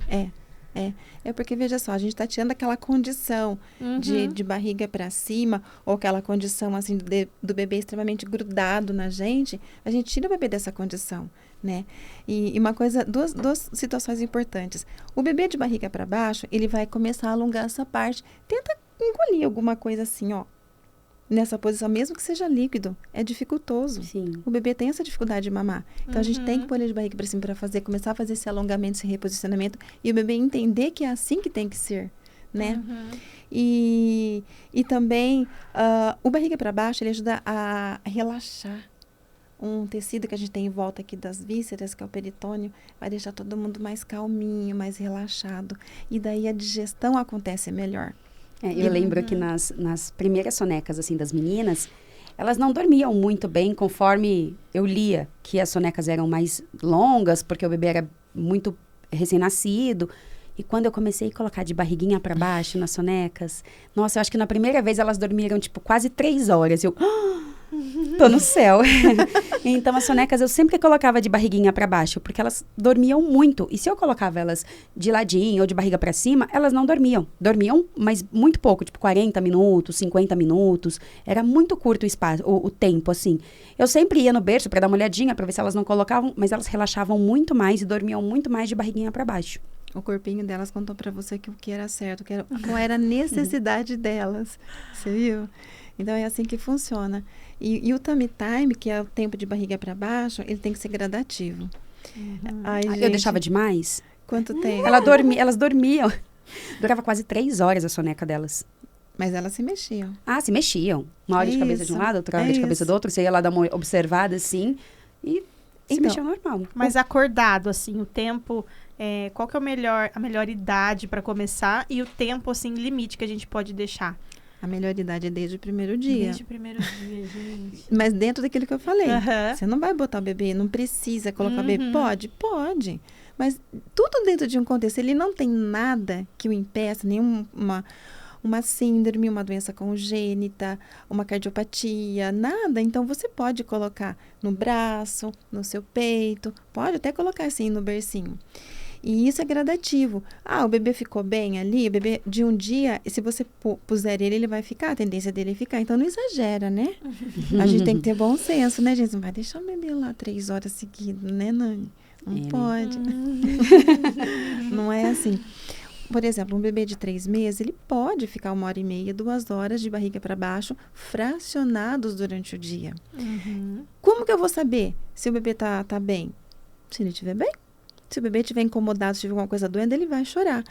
É porque, veja só, a gente está tirando aquela condição de barriga para cima, ou aquela condição, assim, do bebê extremamente grudado na gente, a gente tira o bebê dessa condição, né? E uma coisa, duas situações importantes. O bebê de barriga para baixo, ele vai começar a alongar essa parte. Tenta engolir alguma coisa assim, ó. Nessa posição, mesmo que seja líquido, é dificultoso. Sim. O bebê tem essa dificuldade de mamar. Então, a gente tem que pôr ele de barriga para cima para começar a fazer esse alongamento, esse reposicionamento, e o bebê entender que é assim que tem que ser, né? E também, o barriga para baixo, ele ajuda a relaxar. Um tecido que a gente tem em volta aqui das vísceras, que é o peritônio, vai deixar todo mundo mais calminho, mais relaxado. E daí a digestão acontece melhor. Eu lembro que nas primeiras sonecas, assim, das meninas, elas não dormiam muito bem conforme eu lia que as sonecas eram mais longas, porque o bebê era muito recém-nascido. E quando eu comecei a colocar de barriguinha para baixo nas sonecas, nossa, eu acho que na primeira vez elas dormiram, tipo, quase 3 horas. Eu, tô no céu. Então, as sonecas eu sempre colocava de barriguinha para baixo, porque elas dormiam muito. E se eu colocava elas de ladinho ou de barriga para cima, elas não dormiam. Dormiam, mas muito pouco, tipo 40 minutos, 50 minutos. Era muito curto o espaço, o tempo, assim. Eu sempre ia no berço para dar uma olhadinha, para ver se elas não colocavam, mas elas relaxavam muito mais e dormiam muito mais de barriguinha para baixo. O corpinho delas contou para você que o que era certo, qual era a necessidade delas. Você viu? Então, é assim que funciona. E o tummy time, que é o tempo de barriga para baixo, ele tem que ser gradativo. Ai, Eu gente, deixava demais. quanto tempo? Elas dormiam. Durava quase 3 horas a soneca delas. Mas elas se mexiam. Ah, se mexiam. Uma hora de cabeça de um lado, outra hora de cabeça do outro. Você ia lá dar uma observada, assim, e se mexia normal. Mas acordado, assim, o tempo... qual que é a melhor idade para começar e o tempo, assim, limite que a gente pode deixar? A melhor idade é desde o primeiro dia. Desde o primeiro dia, gente. Mas dentro daquilo que eu falei. Você não vai botar o bebê, não precisa colocar o bebê. Pode. Mas tudo dentro de um contexto. Ele não tem nada que o impeça, nenhuma uma síndrome, uma doença congênita, uma cardiopatia, nada. Então, você pode colocar no braço, no seu peito, pode até colocar assim no bercinho. E isso é gradativo. O bebê ficou bem ali, o bebê de um dia, se você puser ele vai ficar, a tendência dele é ficar. Então, não exagera, né? A gente tem que ter bom senso, né, gente? Não vai deixar o bebê lá 3 horas seguidas, né, Nani? Não pode. Não é assim. Por exemplo, um bebê de 3 meses, ele pode ficar 1h30, 2 horas de barriga para baixo, fracionados durante o dia. Como que eu vou saber se o bebê tá bem? Se ele estiver bem. Se o bebê estiver incomodado, se tiver alguma coisa doendo, ele vai chorar.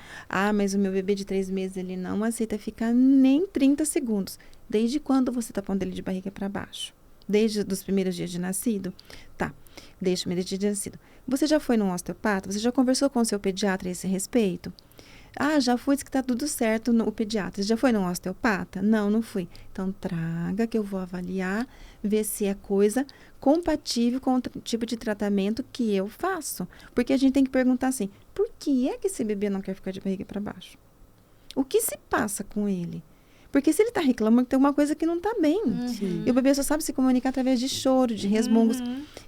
Mas o meu bebê de 3 meses, ele não aceita ficar nem 30 segundos. Desde quando você está pondo ele de barriga para baixo? Desde os primeiros dias de nascido? Tá, desde os primeiros dias de nascido. Você já foi num osteopata? Você já conversou com o seu pediatra a esse respeito? Já fui, disse que tá tudo certo no pediatra. Você já foi num osteopata? Não fui. Então, traga que eu vou avaliar, ver se é coisa compatível com o tipo de tratamento que eu faço. Porque a gente tem que perguntar assim, por que é que esse bebê não quer ficar de barriga para baixo? O que se passa com ele? Porque se ele está reclamando, tem uma coisa que não está bem. E o bebê só sabe se comunicar através de choro, de resmungos.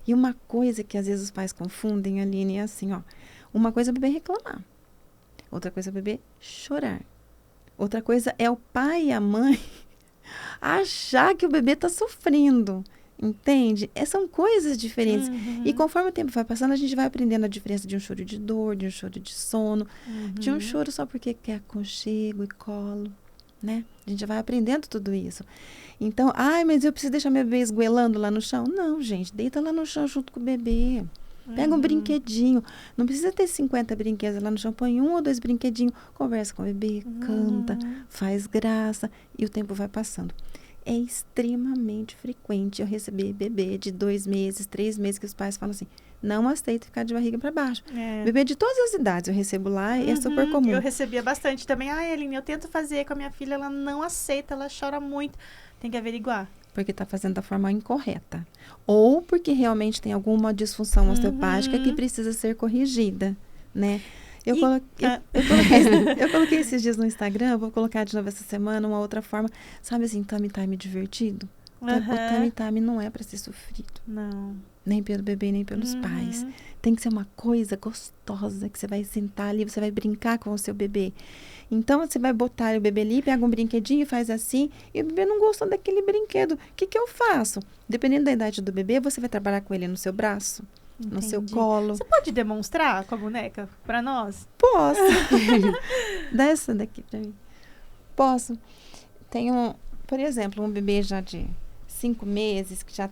E uma coisa que às vezes os pais confundem, Aline, é assim, uma coisa é o bebê reclamar. Outra coisa é o bebê chorar. Outra coisa é o pai e a mãe achar que o bebê está sofrendo. Entende? São coisas diferentes. E conforme o tempo vai passando, a gente vai aprendendo a diferença de um choro de dor, de um choro de sono, de um choro só porque quer aconchego e colo, né? A gente vai aprendendo tudo isso. Então, mas eu preciso deixar meu bebê esgoelando lá no chão? Não, gente, deita lá no chão junto com o bebê. Pega um brinquedinho. Não precisa ter 50 brinquedos lá no chão. Põe 1 ou 2 brinquedinhos. Conversa com o bebê, canta, faz graça. E o tempo vai passando. É extremamente frequente eu receber bebê de 2 meses, 3 meses, que os pais falam assim, não aceito ficar de barriga para baixo. Bebê de todas as idades eu recebo lá e é super comum. Eu recebia bastante também. Eline, eu tento fazer com a minha filha, ela não aceita, ela chora muito. Tem que averiguar. Porque está fazendo da forma incorreta. Ou porque realmente tem alguma disfunção osteopática que precisa ser corrigida, né? Eu coloquei esses dias no Instagram, vou colocar de novo essa semana, uma outra forma. Sabe assim, tummy time divertido? O tummy time não é para ser sofrido. Não. Nem pelo bebê, nem pelos pais. Tem que ser uma coisa gostosa, que você vai sentar ali, você vai brincar com o seu bebê. Então, você vai botar o bebê ali, pega um brinquedinho e faz assim, e o bebê não gosta daquele brinquedo. O que eu faço? Dependendo da idade do bebê, você vai trabalhar com ele no seu braço, no seu colo. Você pode demonstrar com a boneca para nós? Posso. Dá essa daqui pra mim. Posso. Tenho, por exemplo, um bebê já de 5 meses, que já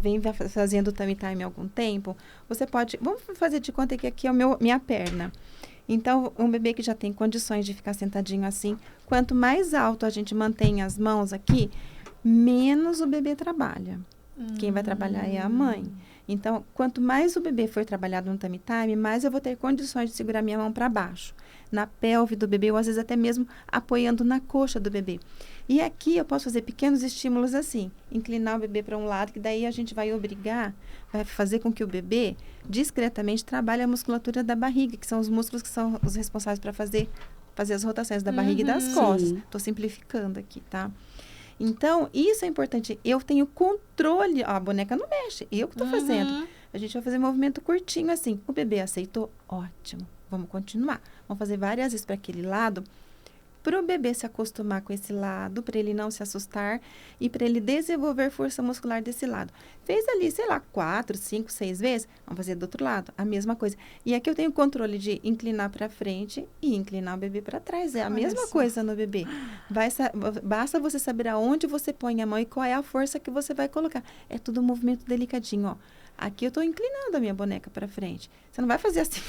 vem fazendo o tummy time há algum tempo. Você pode, vamos fazer de conta que aqui é minha perna. Então, um bebê que já tem condições de ficar sentadinho assim, quanto mais alto a gente mantém as mãos aqui, menos o bebê trabalha. Quem vai trabalhar é a mãe. Então, quanto mais o bebê for trabalhado no tummy time, mais eu vou ter condições de segurar minha mão para baixo, na pelve do bebê, ou às vezes até mesmo apoiando na coxa do bebê. E aqui eu posso fazer pequenos estímulos assim, inclinar o bebê para um lado, que daí a gente vai fazer com que o bebê discretamente trabalhe a musculatura da barriga, que são os músculos que são os responsáveis para fazer as rotações da barriga e das costas. Estou simplificando aqui, tá? Então, isso é importante. Eu tenho controle. A boneca não mexe, eu que estou fazendo. A gente vai fazer movimento curtinho assim. O bebê aceitou? Ótimo. Vamos continuar. Vamos fazer várias vezes para aquele lado, para o bebê se acostumar com esse lado, para ele não se assustar e para ele desenvolver força muscular desse lado. Fez ali, sei lá, 4, 5, 6 vezes, vamos fazer do outro lado, a mesma coisa. E aqui eu tenho o controle de inclinar para frente e inclinar o bebê para trás. É a mesma coisa no bebê. Basta você saber aonde você põe a mão e qual é a força que você vai colocar. É tudo um movimento delicadinho, ó. Aqui eu estou inclinando a minha boneca para frente. Você não vai fazer assim.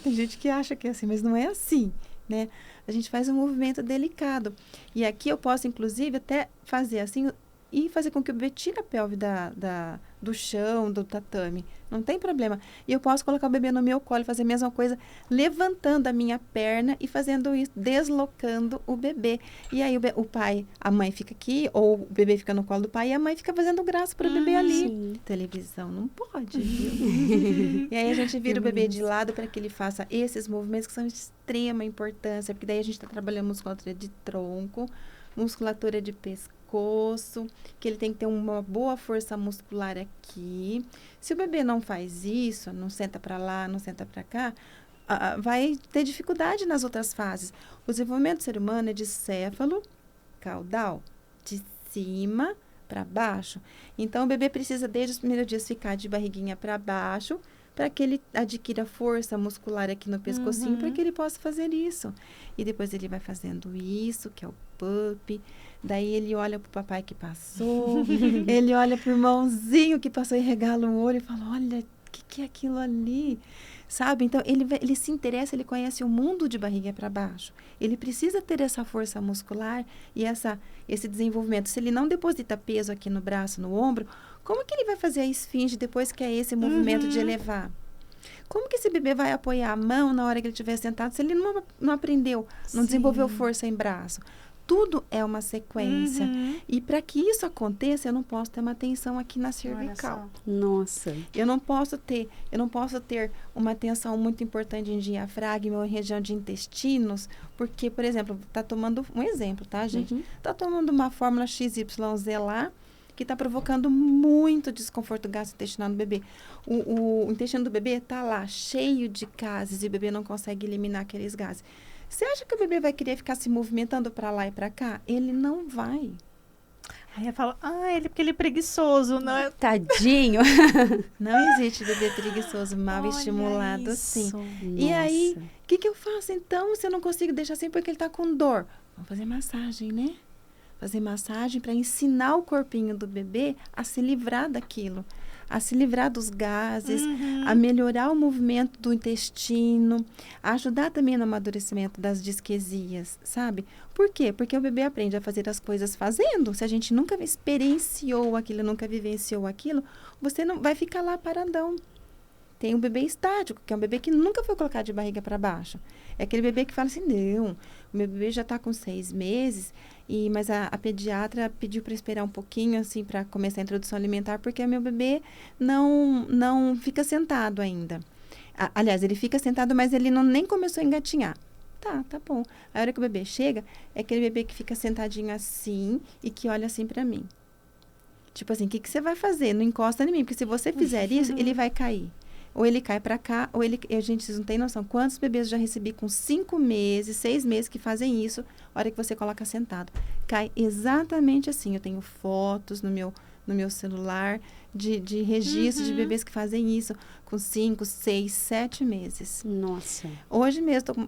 Tem gente que acha que é assim, mas não é assim, né? A gente faz um movimento delicado. E aqui eu posso, inclusive, até fazer assim e fazer com que o bebê tire a pelve do chão, do tatame. Não tem problema. E eu posso colocar o bebê no meu colo e fazer a mesma coisa, levantando a minha perna e fazendo isso, deslocando o bebê. E aí o pai, a mãe fica aqui, ou o bebê fica no colo do pai e a mãe fica fazendo graça para o bebê ali. Sim. Televisão não pode, viu? E aí a gente vira o bebê de lado para que ele faça esses movimentos que são de extrema importância, porque daí a gente está trabalhando musculatura de tronco, musculatura de pescoço, que ele tem que ter uma boa força muscular aqui. Se o bebê não faz isso, não senta para lá, não senta para cá, vai ter dificuldade nas outras fases. O desenvolvimento do ser humano é de céfalo, caudal, de cima para baixo. Então, o bebê precisa, desde os primeiros dias, ficar de barriguinha para baixo, para que ele adquira força muscular aqui no pescocinho, para que ele possa fazer isso. E depois ele vai fazendo isso, que é o pup. Daí ele olha pro papai que passou, ele olha pro irmãozinho que passou e regala o olho e fala, olha, o que é aquilo ali? Sabe? Então, ele se interessa, ele conhece o mundo de barriga para baixo. Ele precisa ter essa força muscular e esse desenvolvimento. Se ele não deposita peso aqui no braço, no ombro, como que ele vai fazer a esfinge depois que é esse movimento de elevar? Como que esse bebê vai apoiar a mão na hora que ele estiver sentado se ele não aprendeu, não desenvolveu força em braço? Tudo é uma sequência. E para que isso aconteça, eu não posso ter uma tensão aqui na cervical. Nossa. Eu não posso ter uma tensão muito importante em diafragma ou em região de intestinos, porque, por exemplo, tá tomando um exemplo, tá, gente? Tá tomando uma fórmula XYZ lá, que está provocando muito desconforto gastrointestinal no bebê. O intestino do bebê está lá, cheio de gases, e o bebê não consegue eliminar aqueles gases. Você acha que o bebê vai querer ficar se movimentando para lá e para cá? Ele não vai. Aí eu falo, porque ele é preguiçoso, não é? Tadinho. Não existe bebê preguiçoso, mal Olha estimulado assim. isso. E aí, o que eu faço então se eu não consigo deixar assim porque ele está com dor? Vamos fazer massagem, né? Fazer massagem para ensinar o corpinho do bebê a se livrar daquilo, a se livrar dos gases, a melhorar o movimento do intestino, a ajudar também no amadurecimento das disquesias, sabe? Por quê? Porque o bebê aprende a fazer as coisas fazendo. Se a gente nunca experienciou aquilo, nunca vivenciou aquilo, você não vai ficar lá paradão. Tem um bebê estático, que é um bebê que nunca foi colocado de barriga para baixo. É aquele bebê que fala assim, não, o meu bebê já está com 6 meses, mas a pediatra pediu para esperar um pouquinho, assim, para começar a introdução alimentar, porque o meu bebê não fica sentado ainda. Aliás, ele fica sentado, mas ele nem começou a engatinhar. Tá bom. A hora que o bebê chega, é aquele bebê que fica sentadinho assim e que olha assim para mim. Tipo assim, o que você vai fazer? Não encosta em mim, porque se você fizer isso, ele vai cair. Ou ele cai para cá, ou ele... Gente, vocês não têm noção. Quantos bebês eu já recebi com 5 meses, 6 meses que fazem isso, a hora que você coloca sentado? Cai exatamente assim. Eu tenho fotos no meu celular de registro de bebês que fazem isso com 5, 6, 7 meses. Nossa. Hoje mesmo,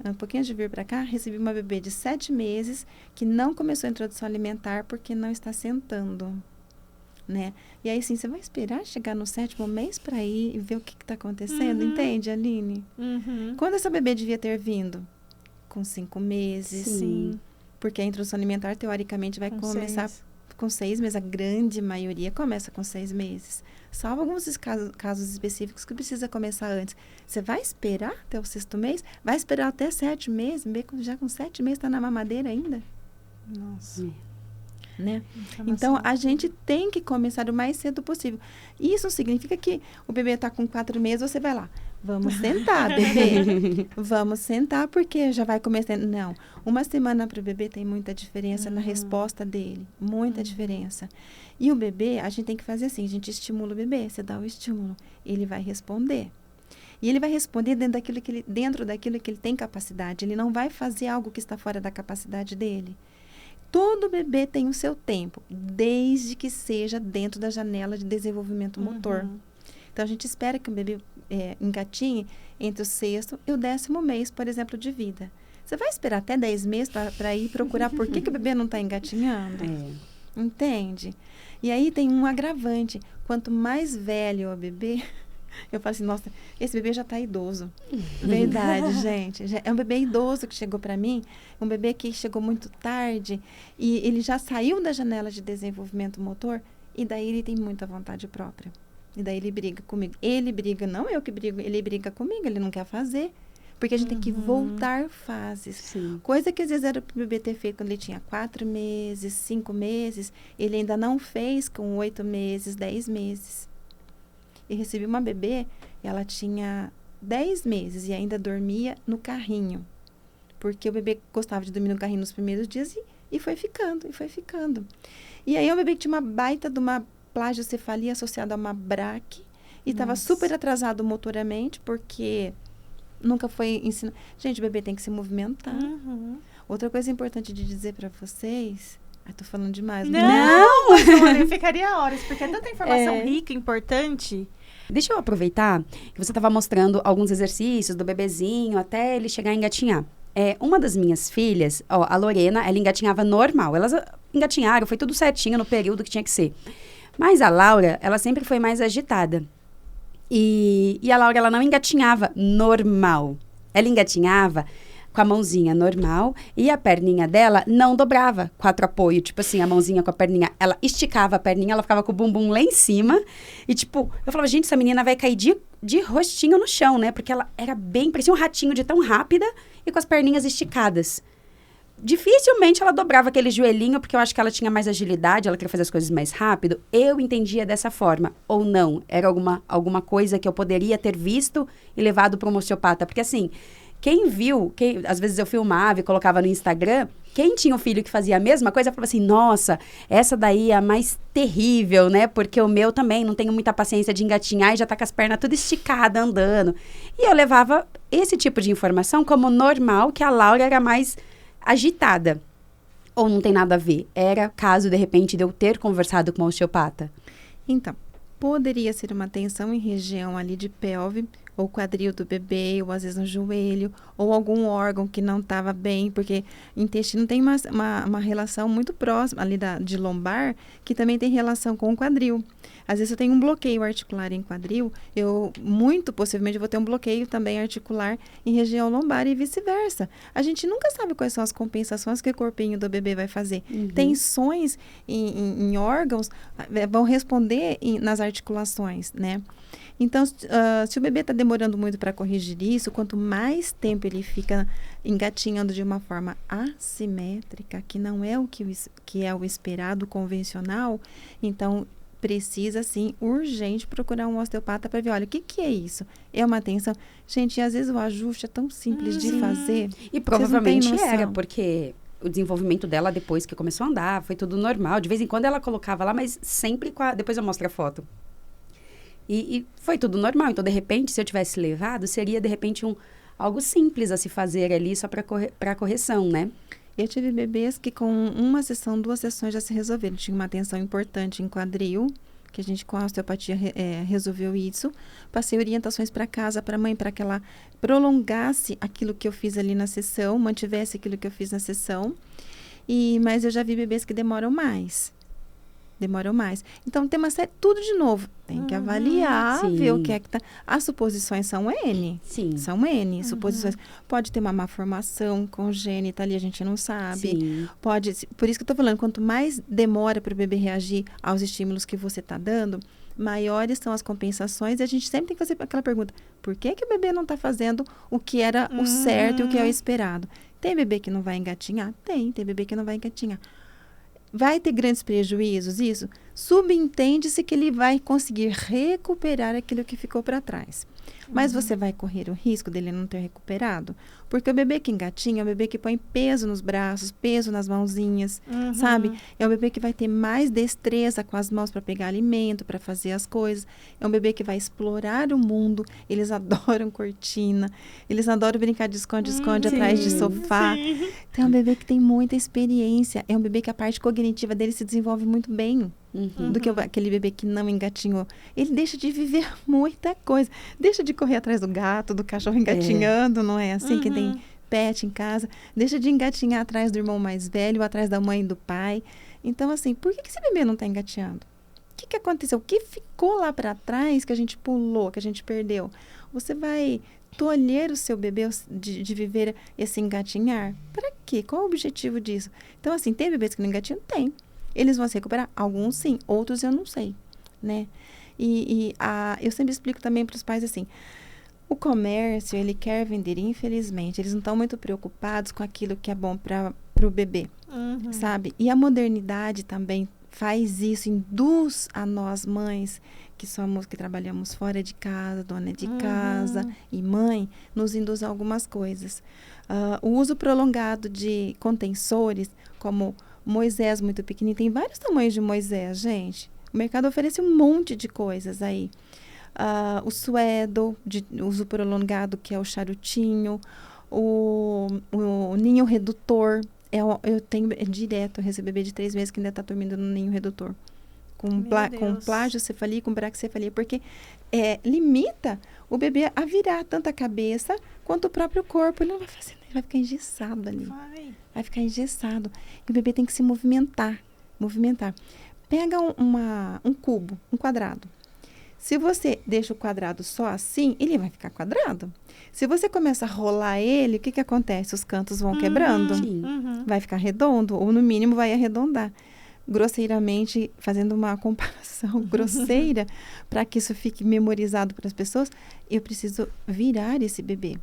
um pouquinho de vir para cá, recebi uma bebê de 7 meses que não começou a introdução alimentar porque não está sentando. Né? E aí, sim, você vai esperar chegar no 7º mês para ir e ver o que está acontecendo, entende, Aline? Quando essa bebê devia ter vindo? Com 5 meses. Sim. Porque a introdução alimentar, teoricamente, vai começar com 6 meses. A grande maioria começa com 6 meses. Salvo alguns casos específicos que precisa começar antes. Você vai esperar até o 6º mês? Vai esperar até 7 meses? Já com 7 meses está na mamadeira ainda? Nossa. Né? Então, a gente tem que começar o mais cedo possível. Isso significa que o bebê está com 4 meses, você vai lá. Vamos sentar, bebê. Vamos sentar, porque já vai começar. Não. 1 semana para o bebê tem muita diferença na resposta dele. Muita diferença. E o bebê, a gente tem que fazer assim. A gente estimula o bebê. Você dá o estímulo. Ele vai responder. E ele vai responder dentro daquilo que ele tem capacidade. Ele não vai fazer algo que está fora da capacidade dele. Todo bebê tem o seu tempo, desde que seja dentro da janela de desenvolvimento motor. Então, a gente espera que o bebê engatinhe entre o 6º e o 10º mês, por exemplo, de vida. Você vai esperar até 10 meses para ir procurar por que o bebê não está engatinhando? Entende? E aí tem um agravante. Quanto mais velho o bebê... Eu falo assim, nossa, esse bebê já está idoso. Verdade, gente. É um bebê idoso que chegou para mim, um bebê que chegou muito tarde, e ele já saiu da janela de desenvolvimento motor, e daí ele tem muita vontade própria. E daí ele briga comigo. Ele briga, não eu que brigo, ele briga comigo, ele não quer fazer. Porque a gente tem que voltar fases. Sim. Coisa que às vezes era para o bebê ter feito quando ele tinha 4 meses, 5 meses, ele ainda não fez com 8 meses, 10 meses. E recebi uma bebê, ela tinha 10 meses e ainda dormia no carrinho. Porque o bebê gostava de dormir no carrinho nos primeiros dias e foi ficando, E aí, o bebê que tinha uma baita de uma plagiocefalia associada a uma braque e estava super atrasado motoramente, porque nunca foi ensinado. Gente, o bebê tem que se movimentar. Outra coisa importante de dizer para vocês... tô falando demais. Não! Eu ficaria horas, porque é tanta informação rica, importante... Deixa eu aproveitar que você estava mostrando alguns exercícios do bebezinho até ele chegar a engatinhar. Uma das minhas filhas, a Lorena, ela engatinhava normal. Elas engatinharam, foi tudo certinho no período que tinha que ser. Mas a Laura, ela sempre foi mais agitada. E a Laura, ela não engatinhava normal. Ela engatinhava com a mãozinha normal e a perninha dela não dobrava 4 apoio. Tipo assim, a mãozinha com a perninha, ela esticava a perninha, ela ficava com o bumbum lá em cima. E tipo, eu falava, gente, essa menina vai cair de rostinho no chão, né? Porque ela era parecia um ratinho de tão rápida e com as perninhas esticadas. Dificilmente ela dobrava aquele joelhinho, porque eu acho que ela tinha mais agilidade, ela queria fazer as coisas mais rápido. Eu entendia dessa forma. Ou não, era alguma coisa que eu poderia ter visto e levado para um osteopata. Porque assim... Quem viu, às vezes eu filmava e colocava no Instagram, quem tinha um filho que fazia a mesma coisa, falava assim, nossa, essa daí é a mais terrível, né? Porque o meu também não tenho muita paciência de engatinhar e já tá com as pernas tudo esticadas, andando. E eu levava esse tipo de informação como normal, que a Laura era mais agitada. Ou não tem nada a ver? Era caso, de repente, de eu ter conversado com uma osteopata? Então, poderia ser uma tensão em região ali de pelve, ou quadril do bebê, ou às vezes no joelho, ou algum órgão que não estava bem, porque intestino tem uma relação muito próxima ali de lombar, que também tem relação com o quadril. Às vezes eu tenho um bloqueio articular em quadril, eu muito possivelmente vou ter um bloqueio também articular em região lombar e vice-versa. A gente nunca sabe quais são as compensações que o corpinho do bebê vai fazer. Tensões em órgãos vão responder nas articulações, né? Então, se o bebê está demorando muito para corrigir isso, quanto mais tempo ele fica engatinhando de uma forma assimétrica, que não é o que é o esperado convencional, então precisa, sim, urgente procurar um osteopata para ver, olha, o que é isso? É uma tensão. Gente, às vezes o ajuste é tão simples de fazer. E provavelmente era, porque o desenvolvimento dela depois que começou a andar, foi tudo normal. De vez em quando ela colocava lá, mas sempre depois eu mostro a foto. E foi tudo normal. Então, de repente, se eu tivesse levado, seria, de repente, algo simples a se fazer ali só para correção, né? Eu tive bebês que com uma sessão, 2 sessões já se resolveram. Tinha uma tensão importante em quadril, que a gente com a osteopatia resolveu isso. Passei orientações para casa, para a mãe, para que ela prolongasse aquilo que eu fiz ali na sessão, mantivesse aquilo que eu fiz na sessão. Mas eu já vi bebês que demoram mais. Então, tem uma série, tudo de novo. Tem que avaliar, ver o que é que tá. As suposições são N. Sim. São N, suposições. Pode ter uma malformação congênita ali, a gente não sabe. Sim. Por isso que eu tô falando, quanto mais demora para o bebê reagir aos estímulos que você tá dando, maiores são as compensações. E a gente sempre tem que fazer aquela pergunta, por que o bebê não tá fazendo o que era o certo e o que é o esperado? Tem bebê que não vai engatinhar? Tem bebê que não vai engatinhar. Vai ter grandes prejuízos, isso? Subentende-se que ele vai conseguir recuperar aquilo que ficou para trás. Mas você vai correr o risco dele não ter recuperado? Porque o bebê que engatinha é o bebê que põe peso nos braços, peso nas mãozinhas, sabe? É o bebê que vai ter mais destreza com as mãos para pegar alimento, para fazer as coisas. É um bebê que vai explorar o mundo. Eles adoram cortina, eles adoram brincar de esconde-esconde atrás de sofá. Sim. Então, é um bebê que tem muita experiência. É um bebê que a parte cognitiva dele se desenvolve muito bem. Do que aquele bebê que não engatinhou. Ele deixa de viver muita coisa. Deixa de correr atrás do gato, do cachorro engatinhando, não é assim? Quem tem pet em casa. Deixa de engatinhar atrás do irmão mais velho, atrás da mãe e do pai. Então, assim, por que esse bebê não está engatinhando? O que aconteceu? O que ficou lá para trás que a gente pulou, que a gente perdeu? Você vai tolher o seu bebê de viver esse engatinhar? Para quê? Qual o objetivo disso? Então, assim, tem bebês que não engatinham? Tem. Eles vão se recuperar? Alguns sim, outros eu não sei, né? Eu sempre explico também para os pais assim, o comércio, ele quer vender, infelizmente, eles não estão muito preocupados com aquilo que é bom para o bebê, sabe? E a modernidade também faz isso, induz a nós mães, que trabalhamos fora de casa, dona de casa e mãe, nos induz a algumas coisas. O uso prolongado de contensores, como Moisés muito pequenininho, tem vários tamanhos de Moisés, gente. O mercado oferece um monte de coisas aí. O suedo, de uso prolongado, que é o charutinho. O ninho redutor. Eu tenho direto, eu recebo bebê de 3 meses que ainda está dormindo no ninho redutor. Com plagiocefalia, com braquicefalia, porque limita o bebê a virar tanto a cabeça quanto o próprio corpo. Ele não vai fazer, ele vai ficar engessado ali. Vai ficar engessado. E o bebê tem que se movimentar. Pega um cubo, um quadrado. Se você deixa o quadrado só assim, ele vai ficar quadrado. Se você começa a rolar ele, o que acontece? Os cantos vão quebrando. Vai ficar redondo, ou no mínimo vai arredondar. Grosseiramente, fazendo uma comparação grosseira, para que isso fique memorizado para as pessoas, eu preciso virar esse bebê.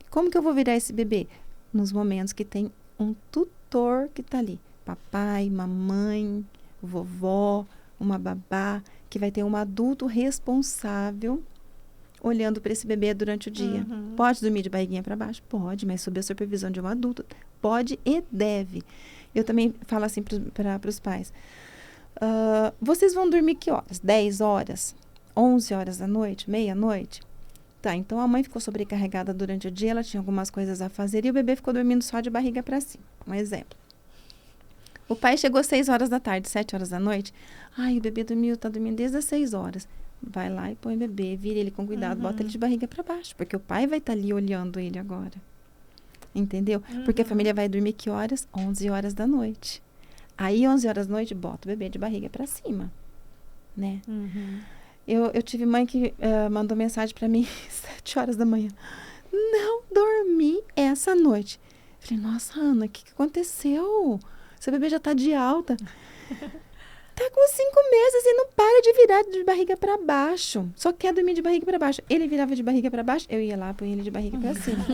Como que eu vou virar esse bebê? Nos momentos que tem um tutor que está ali. Papai, mamãe, vovó, uma babá, que vai ter um adulto responsável olhando para esse bebê durante o dia. Uhum. Pode dormir de barriguinha para baixo? Pode, mas sob a supervisão de um adulto. Pode e deve. Eu também falo assim para os pais. Vocês vão dormir que horas? 10 horas? 11 horas da noite? Meia-noite? Tá, então a mãe ficou sobrecarregada durante o dia, ela tinha algumas coisas a fazer e o bebê ficou dormindo só de barriga para cima. Um exemplo. O pai chegou às 6 horas da tarde, 7 horas da noite. Ai, o bebê tá dormindo desde as 6 horas. Vai lá e põe o bebê, vira ele com cuidado, bota ele de barriga para baixo, porque o pai vai estar ali olhando ele agora. Entendeu? Porque a família vai dormir que horas? 11 horas da noite. Aí, 11 horas da noite, bota o bebê de barriga para cima, né? Eu tive mãe que mandou mensagem para mim 7 horas da manhã. Não dormi essa noite. Falei, nossa, Ana, o que aconteceu? Seu bebê já tá de alta. Tá com 5 meses e não para de virar de barriga para baixo. Só quer dormir de barriga para baixo. Ele virava de barriga para baixo, eu ia lá, põe ele de barriga para cima.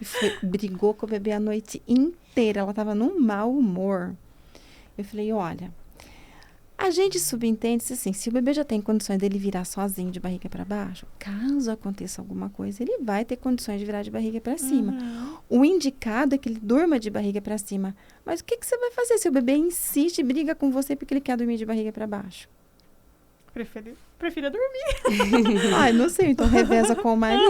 E brigou com o bebê a noite inteira. Ela tava num mau humor. Eu falei, olha, a gente subentende assim, se o bebê já tem condições dele virar sozinho de barriga para baixo, caso aconteça alguma coisa, ele vai ter condições de virar de barriga para cima. O indicado é que ele durma de barriga para cima. Mas o que você vai fazer se o bebê insiste e briga com você porque ele quer dormir de barriga para baixo? Prefiro dormir. Ai, não sei, então reveza com o marido.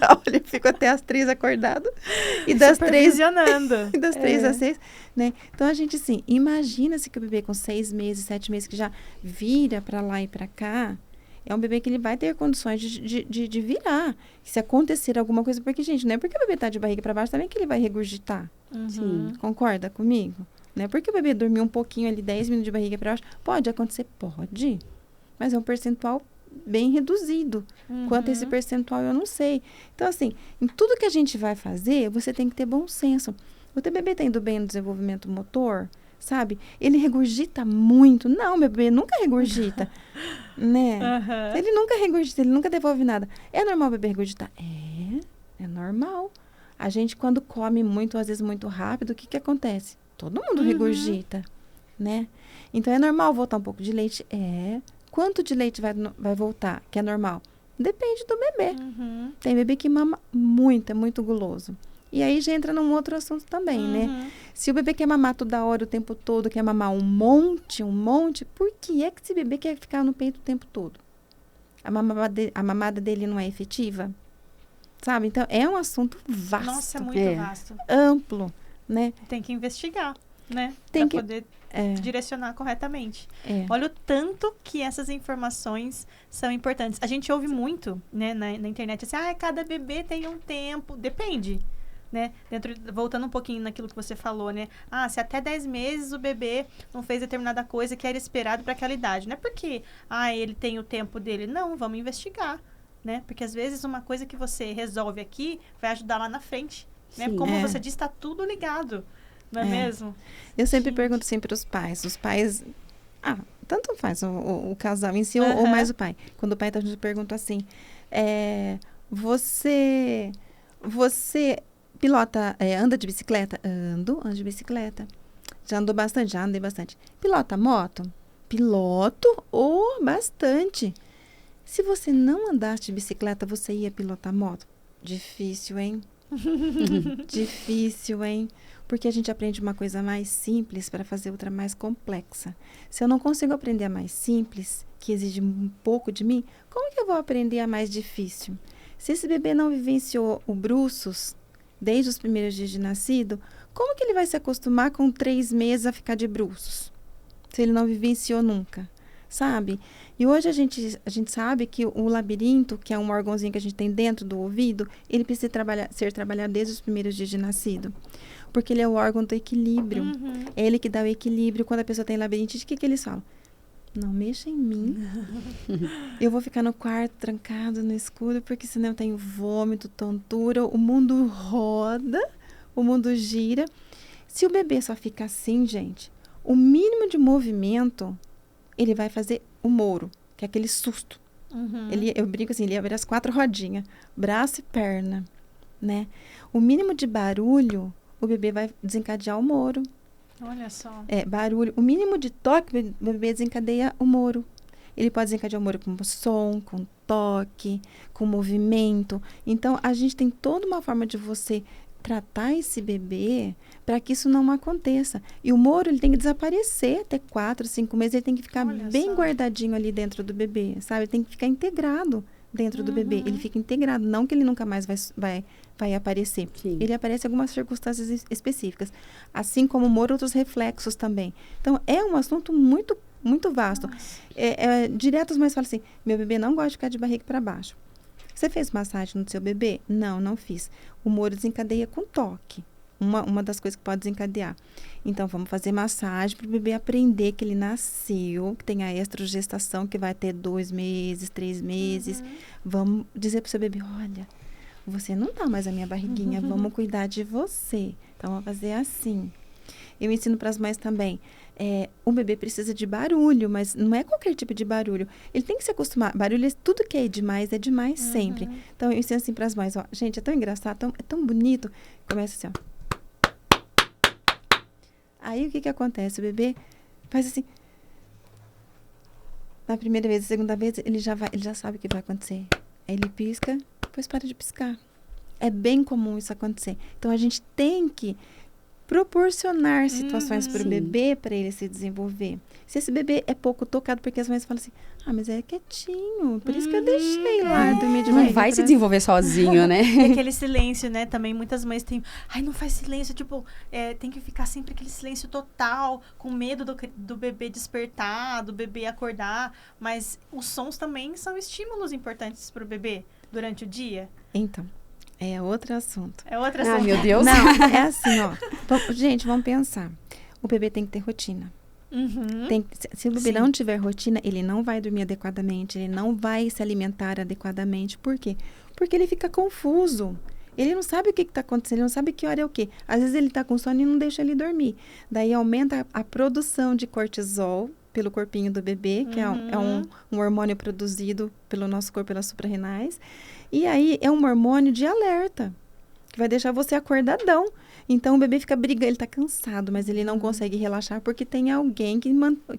Olha, fico até às 3 acordado. E das 3 e das 3 às 6, né? Então, a gente, assim, imagina-se que o bebê com 6 meses, 7 meses, que já vira para lá e para cá, é um bebê que ele vai ter condições de virar. Se acontecer alguma coisa, porque, gente, não é porque o bebê tá de barriga para baixo também que ele vai regurgitar. Sim. Concorda comigo? Não é porque o bebê dormiu um pouquinho ali, 10 minutos de barriga para baixo. Pode acontecer? Pode. Mas é um percentual bem reduzido. Quanto a esse percentual, eu não sei. Então, assim, em tudo que a gente vai fazer, você tem que ter bom senso. O teu bebê tá indo bem no desenvolvimento motor, sabe? Ele regurgita muito. Não, meu bebê nunca regurgita, né? Ele nunca regurgita, ele nunca devolve nada. É normal o bebê regurgitar? É normal. A gente, quando come muito, às vezes muito rápido, o que acontece? Todo mundo regurgita, né? Então, é normal voltar um pouco de leite? Quanto de leite vai voltar, que é normal? Depende do bebê. Tem bebê que mama muito, é muito guloso. E aí já entra num outro assunto também, né? Se o bebê quer mamar toda hora, o tempo todo, quer mamar um monte, por que é que esse bebê quer ficar no peito o tempo todo? A mamada dele não é efetiva? Sabe? Então, é um assunto vasto. Nossa, é muito vasto. Amplo, né? Tem que investigar, né? Tem pra poder direcionar corretamente. Olha o tanto que essas informações são importantes. A gente ouve muito, né, na internet, assim, cada bebê tem um tempo. Depende, né? Voltando um pouquinho naquilo que você falou, né? Se até 10 meses o bebê não fez determinada coisa que era esperado para aquela idade. Não é porque, ele tem o tempo dele. Não, vamos investigar, né? Porque às vezes uma coisa que você resolve aqui vai ajudar lá na frente, né? Como você disse, está tudo ligado. Não é mesmo? Eu sempre pergunto assim para os pais. Os pais, tanto faz o casal em si ou mais o pai. Quando o pai está junto, eu pergunto assim, você pilota, anda de bicicleta? Ando de bicicleta. Já andou bastante? Já andei bastante. Pilota moto? Piloto, bastante. Se você não andasse de bicicleta, você ia pilotar moto? Difícil, hein? Difícil, hein? Porque a gente aprende uma coisa mais simples para fazer outra mais complexa. Se eu não consigo aprender a mais simples, que exige um pouco de mim, como que eu vou aprender a mais difícil? Se esse bebê não vivenciou o bruços desde os primeiros dias de nascido, como que ele vai se acostumar com 3 meses a ficar de bruços? Se ele não vivenciou nunca, sabe? E hoje a gente sabe que o labirinto, que é um órgãozinho que a gente tem dentro do ouvido, ele precisa ser trabalhado desde os primeiros dias de nascido. Porque ele é o órgão do equilíbrio. É ele que dá o equilíbrio. Quando a pessoa tem labirintite, o que eles falam? Não mexa em mim. Eu vou ficar no quarto, trancado, no escuro, porque senão eu tenho vômito, tontura. O mundo roda, o mundo gira. Se o bebê só fica assim, gente, o mínimo de movimento, ele vai fazer o moro, que é aquele susto. Eu brinco assim, ele ia ver as 4 rodinhas, braço e perna, né? O mínimo de barulho, o bebê vai desencadear o moro. Olha só. Barulho. O mínimo de toque, o bebê desencadeia o moro. Ele pode desencadear o humor com som, com toque, com movimento. Então, a gente tem toda uma forma de você tratar esse bebê para que isso não aconteça. E o moro, ele tem que desaparecer até 4, 5 meses, ele tem que ficar Olha bem só. guardadinho ali dentro do bebê, sabe? Ele tem que ficar integrado dentro do bebê. Ele fica integrado, não que ele nunca mais vai aparecer. Sim. Ele aparece em algumas circunstâncias específicas. Assim como o moro, outros reflexos também. Então, é um assunto muito, muito vasto. Direto os mães falam assim, meu bebê não gosta de ficar de barriga para baixo. Você fez massagem no seu bebê? Não, não fiz. O moro desencadeia com toque. Uma das coisas que pode desencadear. Então, vamos fazer massagem para o bebê aprender que ele nasceu, que tem a estrogestação, que vai ter 2 meses, 3 meses. Vamos dizer para o seu bebê, olha, você não tá mais a minha barriguinha, vamos cuidar de você. Então, vamos fazer assim. Eu ensino para as mães também. O bebê precisa de barulho, mas não é qualquer tipo de barulho. Ele tem que se acostumar. Barulho, tudo que é demais sempre. Então, eu ensino assim para as mães, ó, gente, é tão engraçado, é tão bonito. Começa assim, ó. Aí, o que acontece? O bebê faz assim. Na primeira vez, na segunda vez, ele já sabe o que vai acontecer. Aí ele pisca, depois para de piscar. É bem comum isso acontecer. Então, a gente tem que proporcionar situações para o bebê, para ele se desenvolver. Se esse bebê é pouco tocado, porque as mães falam assim, mas é quietinho, por isso que eu deixei lá dormir de Não barriga vai se pra- desenvolver sozinho, né? E aquele silêncio, né? Também muitas mães têm. Ai, não faz silêncio. Tipo, tem que ficar sempre aquele silêncio total, com medo do bebê despertar, do bebê acordar. Mas os sons também são estímulos importantes para o bebê durante o dia. Então, é outro assunto. É outra Ah, assunto. meu Deus. Não, é assim, ó. Gente, vamos pensar. O bebê tem que ter rotina. Uhum. Se o bebê Sim. não tiver rotina, ele não vai dormir adequadamente, ele não vai se alimentar adequadamente. Por quê? Porque ele fica confuso. Ele não sabe o que está acontecendo, ele não sabe que hora é o quê. Às vezes ele está com sono e não deixa ele dormir. Daí aumenta a produção de cortisol pelo corpinho do bebê, que é um hormônio produzido pelo nosso corpo, pelas suprarrenais. E aí é um hormônio de alerta, que vai deixar você acordadão. Então, o bebê fica brigando, ele está cansado, mas ele não consegue relaxar porque tem alguém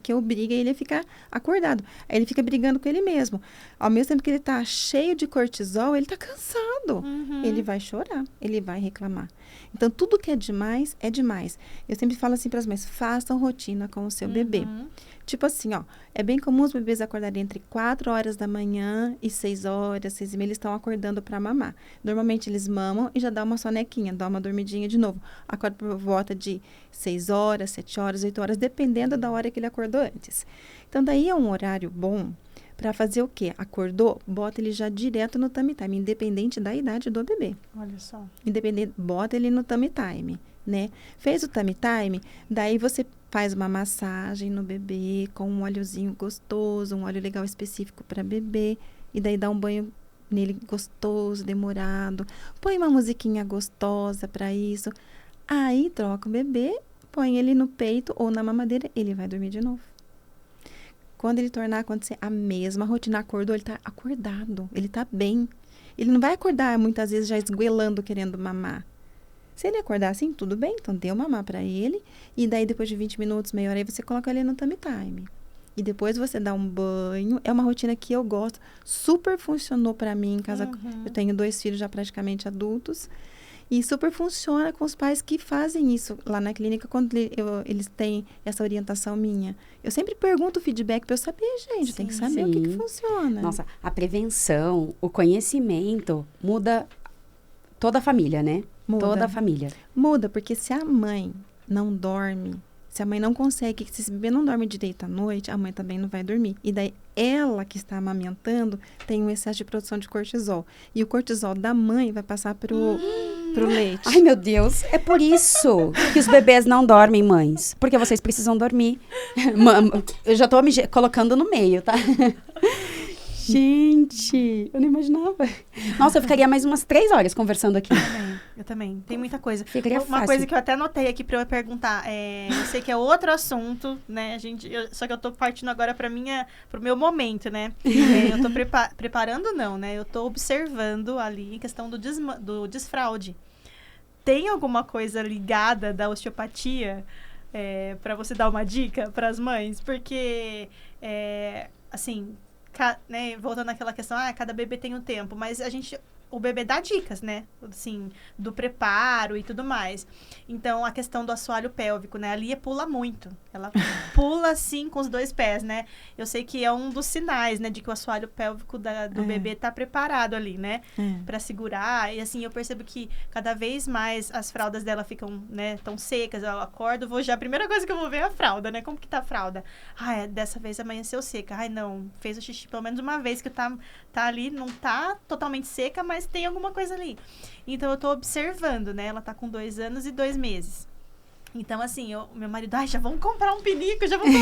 que obriga ele a ficar acordado. Aí ele fica brigando com ele mesmo. Ao mesmo tempo que ele está cheio de cortisol, ele está cansado. Ele vai chorar, ele vai reclamar. Então, tudo que é demais, é demais. Eu sempre falo assim para as mães, façam rotina com o seu bebê. Tipo assim, ó, é bem comum os bebês acordarem entre 4 horas da manhã e 6 horas, 6h30, eles estão acordando para mamar. Normalmente eles mamam e já dá uma sonequinha, dá uma dormidinha de novo. Acorda por volta de 6 horas, 7 horas, 8 horas, dependendo da hora que ele acordou antes. Então, daí é um horário bom para fazer o quê? Acordou, bota ele já direto no tummy time, independente da idade do bebê. Olha só. Independente, bota ele no tummy time, né? Fez o tummy time, daí você faz uma massagem no bebê com um óleozinho gostoso, um óleo legal específico para bebê, e daí dá um banho nele gostoso, demorado. Põe uma musiquinha gostosa para isso. Aí troca o bebê, põe ele no peito ou na mamadeira, ele vai dormir de novo. Quando ele tornar a acontecer a mesma rotina, acordou, ele tá acordado, ele tá bem. Ele não vai acordar muitas vezes já esgoelando, querendo mamar. Se ele acordar assim, tudo bem, então dê uma mamar para ele. E daí, depois de 20 minutos, meia hora, aí você coloca ele no tummy time. E depois você dá um banho. É uma rotina que eu gosto. Super funcionou para mim em casa. Eu tenho 2 filhos já praticamente adultos. E super funciona com os pais que fazem isso lá na clínica, quando eles têm essa orientação minha. Eu sempre pergunto o feedback para eu saber, gente. Tem que saber o que funciona. Nossa, a prevenção, o conhecimento muda toda a família, né? Muda. Toda a família. Muda, porque se a mãe não dorme, se a mãe não consegue, se esse bebê não dorme direito à noite, a mãe também não vai dormir. E daí, ela que está amamentando tem um excesso de produção de cortisol. E o cortisol da mãe vai passar pro leite. Ai, meu Deus, é por isso que os bebês não dormem, mães. Porque vocês precisam dormir. Eu já tô me colocando no meio, tá? Gente, eu não imaginava. Nossa, eu ficaria mais umas 3 horas conversando aqui. Eu também. Tem muita coisa. Ficaria Uma fácil. coisa que eu até anotei aqui pra eu perguntar. Eu sei que é outro assunto, né? Só que eu tô partindo agora pro meu momento, né? Eu tô preparando, não, né? Eu tô observando ali em questão do desfraude. Tem alguma coisa ligada da osteopatia para você dar uma dica para as mães? Porque assim, né, voltando àquela questão, cada bebê tem um tempo, mas o bebê dá dicas, né? Assim, do preparo e tudo mais. Então, a questão do assoalho pélvico, né? A Lia pula muito. Ela pula, assim, com os 2 pés, né? Eu sei que é um dos sinais, né? De que o assoalho pélvico do bebê tá preparado ali, né? Pra segurar. E, assim, eu percebo que cada vez mais as fraldas dela ficam, né? Tão secas. Eu acordo, a primeira coisa que eu vou ver é a fralda, né? Como que tá a fralda? Dessa vez amanheceu seca. Não, fez o xixi pelo menos uma vez que tá ali, não tá totalmente seca, mas tem alguma coisa ali. Então, eu tô observando, né? Ela tá com 2 anos e 2 meses. Então, assim, meu marido, já vamos comprar um pinico, já vamos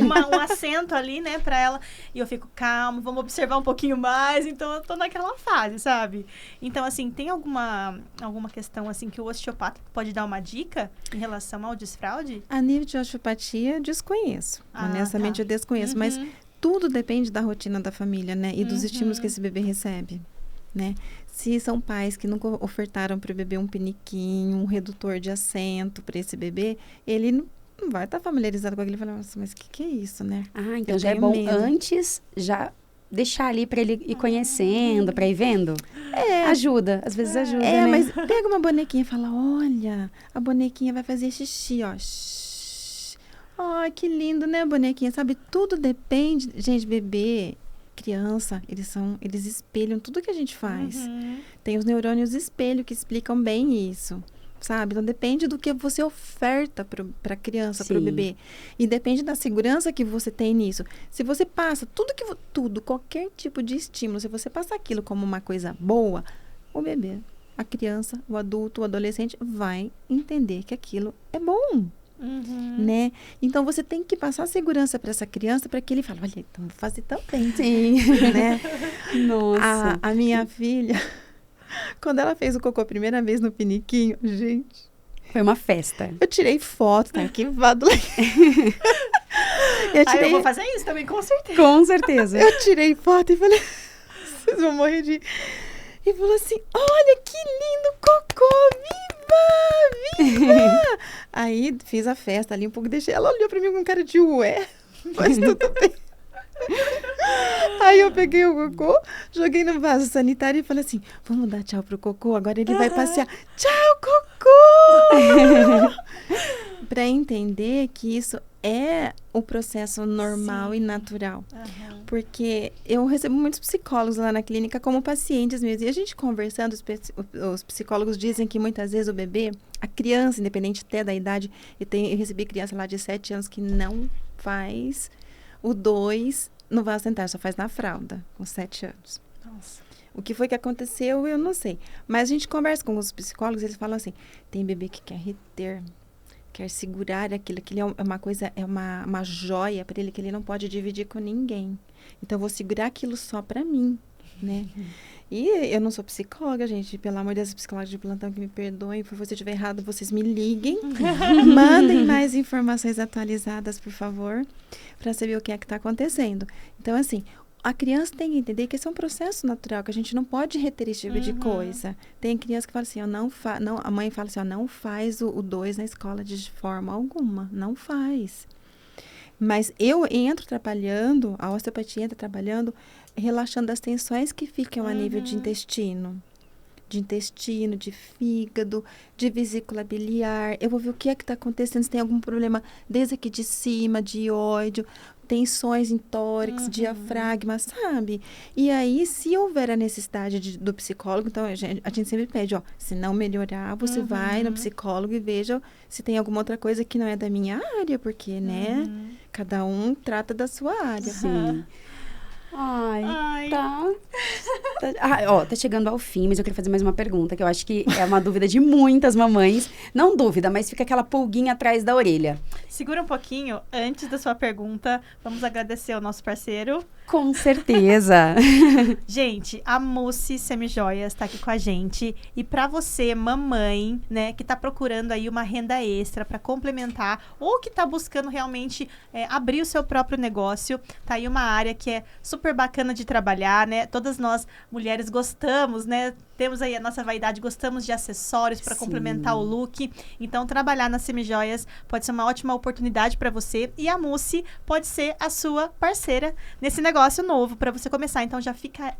comprar um assento ali, né, pra ela. E eu fico, calma, vamos observar um pouquinho mais. Então, eu tô naquela fase, sabe? Então, assim, tem alguma questão, assim, que o osteopata pode dar uma dica em relação ao desfraude? A nível de osteopatia, desconheço. Honestamente, eu desconheço. Mas tudo depende da rotina da família, né? E dos estímulos que esse bebê recebe, né? Se são pais que nunca ofertaram para o bebê um piniquinho, um redutor de assento para esse bebê, ele não vai estar familiarizado com aquilo e falar, nossa, mas o que é isso, né? Então já é bom antes já deixar ali para ele ir conhecendo, para ir vendo. Ajuda, às vezes ajuda, né? Mas pega uma bonequinha e fala, olha, a bonequinha vai fazer xixi, ó. Ai, que lindo, né, bonequinha? Sabe, tudo depende, gente, bebê, criança, eles espelham tudo que a gente faz. Tem os neurônios espelho que explicam bem isso, sabe? Então, depende do que você oferta para a criança, para o bebê. E depende da segurança que você tem nisso. Se você passa qualquer tipo de estímulo, se você passa aquilo como uma coisa boa, o bebê, a criança, o adulto, o adolescente vai entender que aquilo é bom. Né? Então, você tem que passar segurança para essa criança para que ele fale, olha, então vou fazer também. Sim. Né? Nossa. A minha filha, quando ela fez o cocô a primeira vez no piniquinho, gente... Foi uma festa. Eu tirei foto, tá arquivado lá. Eu vou fazer isso também, com certeza. Com certeza. Eu tirei foto e falei, vocês vão morrer de... E falou assim, olha que lindo cocô, viva! Aí fiz a festa ali um pouco, deixei. Ela olhou pra mim com cara de ué, mas tudo bem. Aí eu peguei o cocô, joguei no vaso sanitário e falei assim, vamos dar tchau pro cocô, agora ele vai passear. Tchau, cocô! Pra entender que isso é o processo normal e natural. Porque eu recebo muitos psicólogos lá na clínica como pacientes mesmo. E a gente conversando, os psicólogos dizem que muitas vezes o bebê, a criança, independente até da idade, eu recebi criança lá de 7 anos que não faz o 2 no vaso sanitário, só faz na fralda, com 7 anos. Nossa. O que foi que aconteceu, eu não sei. Mas a gente conversa com os psicólogos, eles falam assim, tem bebê que quer reter, quer segurar aquilo é uma coisa, é uma joia para ele que ele não pode dividir com ninguém. Então, eu vou segurar aquilo só para mim, né? E eu não sou psicóloga, gente. Pelo amor de Deus, psicólogos de plantão que me perdoem. Se você estiver errado, vocês me liguem. Mandem mais informações atualizadas, por favor, para saber o que é que está acontecendo. Então, assim, a criança tem que entender que esse é um processo natural, que a gente não pode reter esse tipo de coisa. Tem criança que fala assim, a mãe fala assim, não faz o 2 na escola de forma alguma, não faz. Mas eu entro trabalhando, a osteopatia entra trabalhando, relaxando as tensões que ficam a nível de intestino, de fígado, de vesícula biliar. Eu vou ver o que é que está acontecendo, se tem algum problema desde aqui de cima, de ódio, tensões em tórax, diafragma, sabe? E aí, se houver a necessidade do psicólogo, então a gente sempre pede, se não melhorar, você vai no psicólogo e veja se tem alguma outra coisa que não é da minha área, porque, né, cada um trata da sua área. Sim. Ai. Tá chegando ao fim, mas eu queria fazer mais uma pergunta, que eu acho que é uma dúvida de muitas mamães. Não dúvida, mas fica aquela pulguinha atrás da orelha. Segura um pouquinho, antes da sua pergunta, vamos agradecer ao nosso parceiro. Com certeza. Gente, a Mussi Semijoias está aqui com a gente. E para você, mamãe, né, que está procurando aí uma renda extra para complementar ou que está buscando realmente abrir o seu próprio negócio, tá aí uma área que é super bacana de trabalhar, né? Todas nós, mulheres, gostamos, né? temos aí a nossa vaidade, gostamos de acessórios para complementar o look. Então, trabalhar nas Semijoias pode ser uma ótima oportunidade para você. E a Mussi pode ser a sua parceira nesse negócio novo para você começar. Então, já fica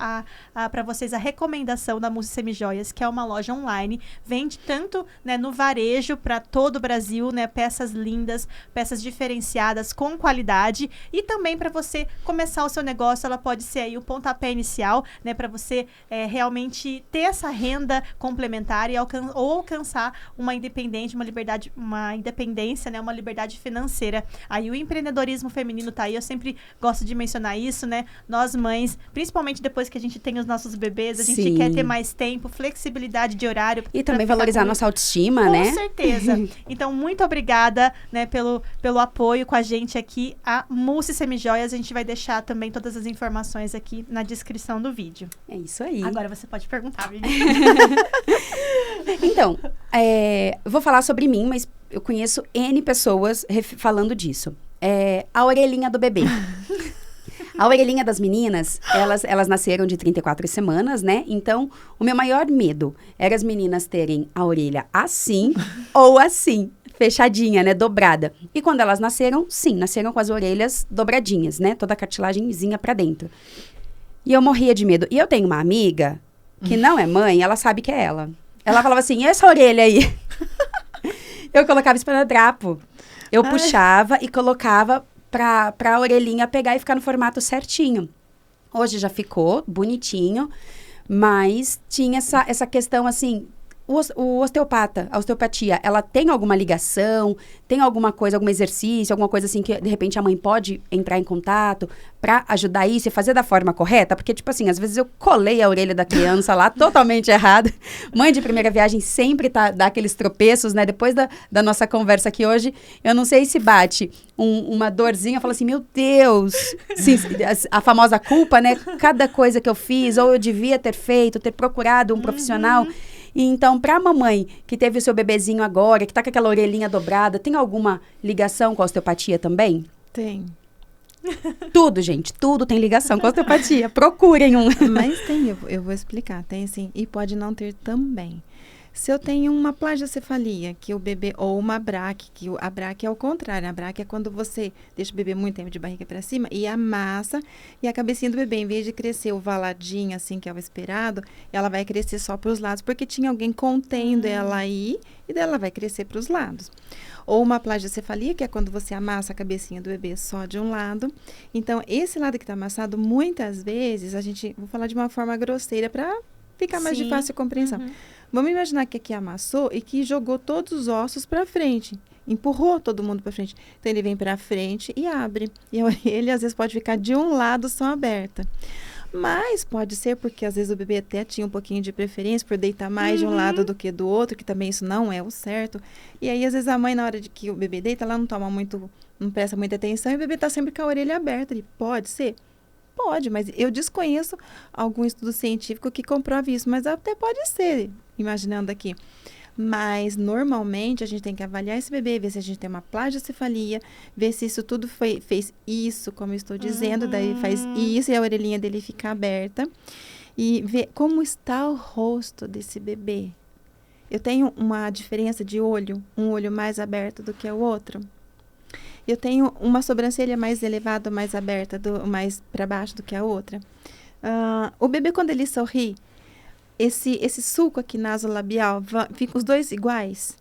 para vocês a recomendação da Mussi Semijoias, que é uma loja online. Vende tanto, né, no varejo para todo o Brasil, né, peças lindas, peças diferenciadas, com qualidade. E também para você começar o seu negócio, ela pode ser aí o pontapé inicial, né, para você realmente ter essa renda complementar e alcançar uma independência, né, uma liberdade financeira. Aí o empreendedorismo feminino tá aí, eu sempre gosto de mencionar isso, né? Nós mães, principalmente depois que a gente tem os nossos bebês, a gente quer ter mais tempo, flexibilidade de horário. E também valorizar a nossa autoestima, né? Com certeza. Então, muito obrigada, né, pelo apoio com a gente aqui, a Mussi Semijoias. A gente vai deixar também todas as informações aqui na descrição do vídeo. É isso aí. Agora você pode perguntar, Vivi. Então, vou falar sobre mim, mas eu conheço N pessoas falando disso. A orelhinha do bebê. A orelhinha das meninas, elas nasceram de 34 semanas, né? Então, o meu maior medo era as meninas terem a orelha assim ou assim, fechadinha, né? Dobrada. E quando elas nasceram, nasceram com as orelhas dobradinhas, né? Toda a cartilagemzinha pra dentro. E eu morria de medo. E eu tenho uma amiga que não é mãe, ela sabe que é ela. Ela falava assim, e essa orelha aí? Eu colocava esparadrapo. Eu puxava e colocava pra a orelhinha pegar e ficar no formato certinho. Hoje já ficou bonitinho, mas tinha essa questão assim, o osteopata, a osteopatia, ela tem alguma ligação, tem alguma coisa, algum exercício, alguma coisa assim que de repente a mãe pode entrar em contato pra ajudar isso e fazer da forma correta? Porque, tipo assim, às vezes eu colei a orelha da criança lá totalmente errado. Mãe de primeira viagem sempre dá aqueles tropeços, né? Depois da nossa conversa aqui hoje, eu não sei se bate uma dorzinha, eu falo assim, meu Deus, sim, a famosa culpa, né? Cada coisa que eu fiz, ou eu devia ter feito, ter procurado um profissional. E então, para a mamãe que teve o seu bebezinho agora, que tá com aquela orelhinha dobrada, tem alguma ligação com a osteopatia também? Tem. Tudo, gente, tudo tem ligação com a osteopatia. Procurem um. Mas tem, eu vou explicar, tem sim. E pode não ter também. Se eu tenho uma plagiocefalia, que o bebê, ou uma braque, que a braque é o contrário. A braque é quando você deixa o bebê muito tempo de barriga para cima e amassa, e a cabecinha do bebê, em vez de crescer ovaladinha, assim, que é o esperado, ela vai crescer só para os lados, porque tinha alguém contendo ela aí, e daí ela vai crescer para os lados. Ou uma plagiocefalia, que é quando você amassa a cabecinha do bebê só de um lado. Então, esse lado que está amassado, muitas vezes, vou falar de uma forma grosseira para ficar mais de fácil compreensão. Vamos imaginar que aqui amassou e que jogou todos os ossos para frente. Empurrou todo mundo para frente. Então, ele vem para frente e abre. E a orelha, às vezes, pode ficar de um lado só aberta. Mas pode ser porque, às vezes, o bebê até tinha um pouquinho de preferência por deitar mais de um lado do que do outro, que também isso não é o certo. E aí, às vezes, a mãe, na hora de que o bebê deita, ela não presta muita atenção e o bebê está sempre com a orelha aberta. Ele pode ser? Pode, mas eu desconheço algum estudo científico que comprove isso, mas até pode ser, imaginando aqui. Mas, normalmente, a gente tem que avaliar esse bebê, ver se a gente tem uma plagiocefalia, ver se isso tudo fez isso, como eu estou dizendo, daí faz isso e a orelhinha dele fica aberta. E ver como está o rosto desse bebê. Eu tenho uma diferença de olho, um olho mais aberto do que o outro. Eu tenho uma sobrancelha mais elevada, mais aberta, mais para baixo do que a outra. O bebê, quando ele sorri, esse sulco aqui nasolabial, fica os dois iguais.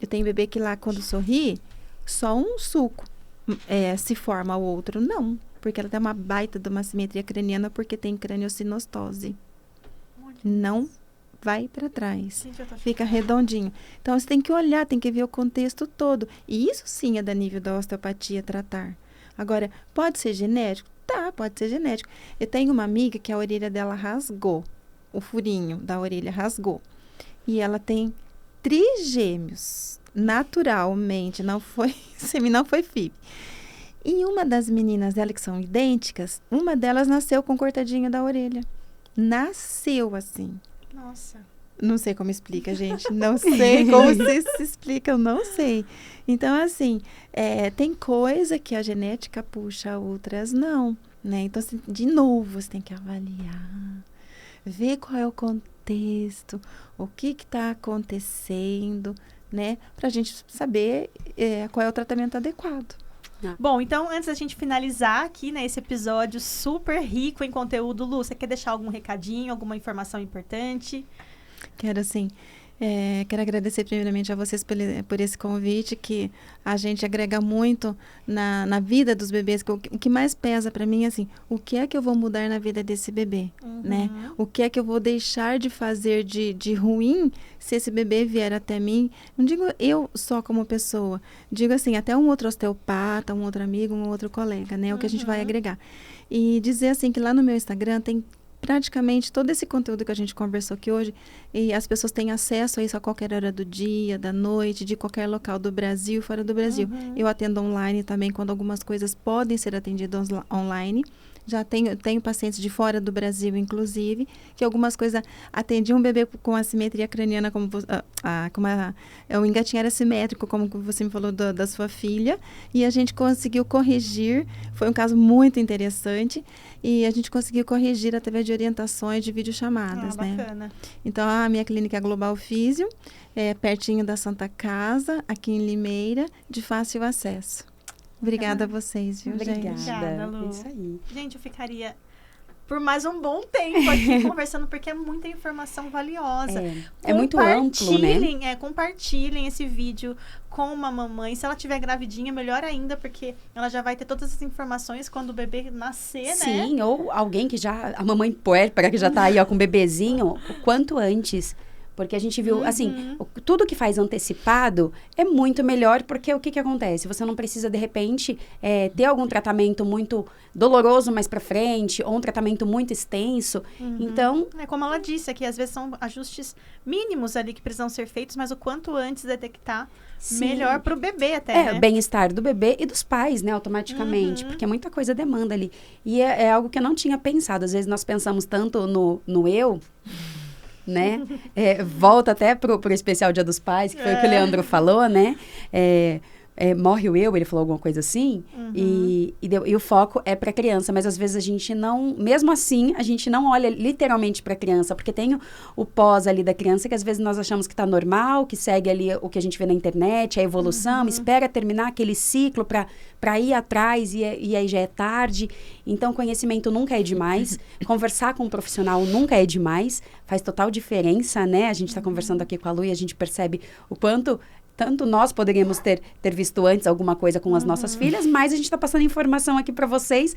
Eu tenho bebê que lá, quando sorri, só um sulco se forma, o outro não. Porque ela tem uma baita de uma simetria craniana, porque tem craniossinostose. Não vai para trás. Fica redondinho. Então, você tem que olhar, tem que ver o contexto todo. E isso sim é da nível da osteopatia tratar. Agora, pode ser genético? Tá, pode ser genético. Eu tenho uma amiga que a orelha dela rasgou. O furinho da orelha rasgou. E ela tem trigêmeos. Naturalmente, não foi FIV. E uma das meninas dela, que são idênticas, uma delas nasceu com cortadinha da orelha. Nasceu assim. Nossa. Não sei como explica, gente. Não sei como se explica, eu não sei. Então, assim, tem coisa que a genética puxa, outras não, né? Então, de novo, você tem que avaliar, ver qual é o contexto contexto, o que está acontecendo, né? Para a gente saber qual é o tratamento adequado. Bom, então, antes da gente finalizar aqui, né, esse episódio super rico em conteúdo, Lu, você quer deixar algum recadinho, alguma informação importante? Quero, sim. Quero agradecer primeiramente a vocês por esse convite, que a gente agrega muito na vida dos bebês. O que mais pesa para mim é assim, o que é que eu vou mudar na vida desse bebê, né? O que é que eu vou deixar de fazer de ruim se esse bebê vier até mim? Não digo eu só como pessoa, digo assim, até um outro osteopata, um outro amigo, um outro colega, né? O que a gente vai agregar. E dizer assim que lá no meu Instagram tem praticamente todo esse conteúdo que a gente conversou aqui hoje, e as pessoas têm acesso a isso a qualquer hora do dia, da noite, de qualquer local do Brasil, fora do Brasil. Eu atendo online também, quando algumas coisas podem ser atendidas online. Já tenho pacientes de fora do Brasil, inclusive, que algumas coisas atendiam um bebê com assimetria craniana, como o engatinhar assimétrico, como você me falou da sua filha, e a gente conseguiu corrigir. Foi um caso muito interessante, e a gente conseguiu corrigir através de orientações de videochamadas, né? Bacana. Então, a minha clínica é Global Físio, pertinho da Santa Casa, aqui em Limeira, de fácil acesso. Obrigada a vocês, viu, gente? Obrigada, Lu. Isso aí. Gente, eu ficaria por mais um bom tempo aqui conversando, porque é muita informação valiosa. É muito amplo, né? Compartilhem esse vídeo com uma mamãe. Se ela tiver gravidinha, melhor ainda, porque ela já vai ter todas as informações quando o bebê nascer, né? Sim, ou alguém que a mamãe puérpera que já tá aí, ó, com o bebezinho, o quanto antes. Porque a gente viu, assim, tudo que faz antecipado é muito melhor, porque o que acontece? Você não precisa, de repente, ter algum tratamento muito doloroso mais pra frente, ou um tratamento muito extenso. Então... como ela disse aqui, às vezes são ajustes mínimos ali que precisam ser feitos, mas o quanto antes detectar, melhor pro bebê até, né? Bem-estar do bebê e dos pais, né, automaticamente, porque muita coisa demanda ali. E é algo que eu não tinha pensado. Às vezes nós pensamos tanto no eu... né? Volta até pro especial Dia dos Pais, que foi o que o Leandro falou, né? Morre o eu, ele falou alguma coisa assim, e o foco é para a criança, mas às vezes a gente não, mesmo assim, a gente não olha literalmente para a criança, porque tem o pós ali da criança, que às vezes nós achamos que está normal, que segue ali o que a gente vê na internet, a evolução, espera terminar aquele ciclo para ir atrás, e aí já é tarde. Então, conhecimento nunca é demais, conversar com um profissional nunca é demais, faz total diferença, né? A gente está conversando aqui com a Lu e a gente percebe o quanto... Tanto nós poderíamos ter visto antes alguma coisa com as nossas filhas, mas a gente está passando informação aqui para vocês,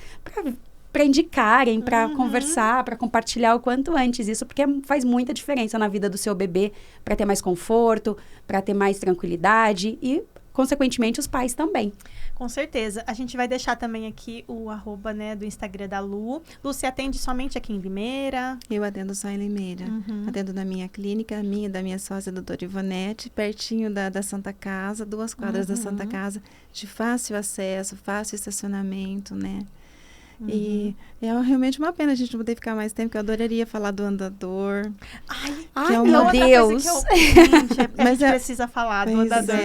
para indicarem, para conversar, para compartilhar o quanto antes isso, porque faz muita diferença na vida do seu bebê, para ter mais conforto, para ter mais tranquilidade e, consequentemente, os pais também. Com certeza. A gente vai deixar também aqui o @ né, do Instagram da Lu. Lu, você atende somente aqui em Limeira? Eu atendo só em Limeira. Atendo na minha clínica, da minha sócia, doutora Ivonete, pertinho da Santa Casa, 2 quadras da Santa Casa, de fácil acesso, fácil estacionamento, né? E é realmente uma pena a gente não poder ficar mais tempo, que eu adoraria falar do andador. Ai, meu Deus! Mas a gente precisa falar do andador.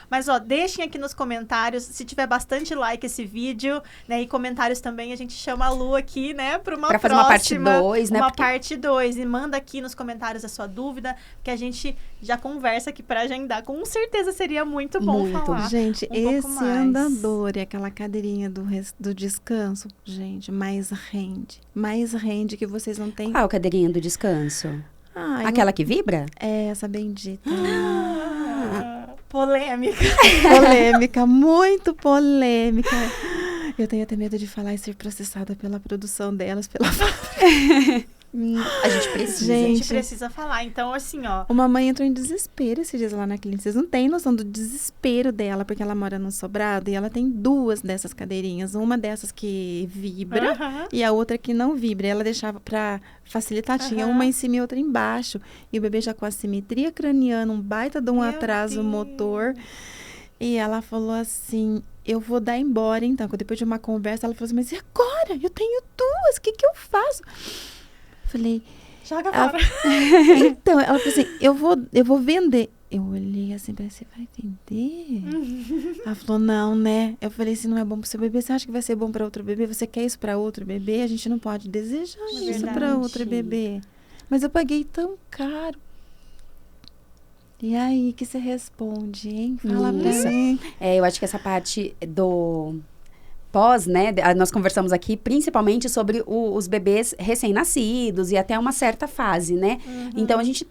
Mas, deixem aqui nos comentários, se tiver bastante like esse vídeo, né, e comentários também, a gente chama a Lu aqui, né, pra fazer uma parte 2, né? Parte 2, e manda aqui nos comentários a sua dúvida, que a gente já conversa aqui pra agendar. Com certeza seria muito bom falar. Gente, esse andador e aquela cadeirinha do descanso, gente, mais rende que vocês não têm. Qual a cadeirinha do descanso? Aquela que vibra? Essa bendita. Polêmica. Polêmica, muito polêmica. Eu tenho até medo de falar e ser processada pela produção delas, pela fábrica. A gente precisa. A gente precisa falar. Então, assim, Uma mãe entrou em desespero esses dias lá na clínica. Vocês não têm noção do desespero dela, porque ela mora num sobrado e ela tem 2 dessas cadeirinhas. Uma dessas que vibra e a outra que não vibra. Ela deixava pra facilitar, tinha uma em cima e outra embaixo. E o bebê já com assimetria craniana, um baita de um atraso motor. E ela falou assim, eu vou dar embora então. Depois de uma conversa, ela falou assim, mas e agora? Eu tenho 2, o que eu faço? Falei... Joga fora. Então, ela falou assim, eu vou vender. Eu olhei assim, você vai vender? Ela falou, não, né? Eu falei, se não é bom pro seu bebê, você acha que vai ser bom para outro bebê? Você quer isso para outro bebê? A gente não pode desejar isso para outro bebê. Mas eu paguei tão caro. E aí, que você responde, hein? Fala pra mim. Eu acho que essa parte do pós, né? Nós conversamos aqui principalmente sobre os bebês recém-nascidos e até uma certa fase, né? Então, a gente...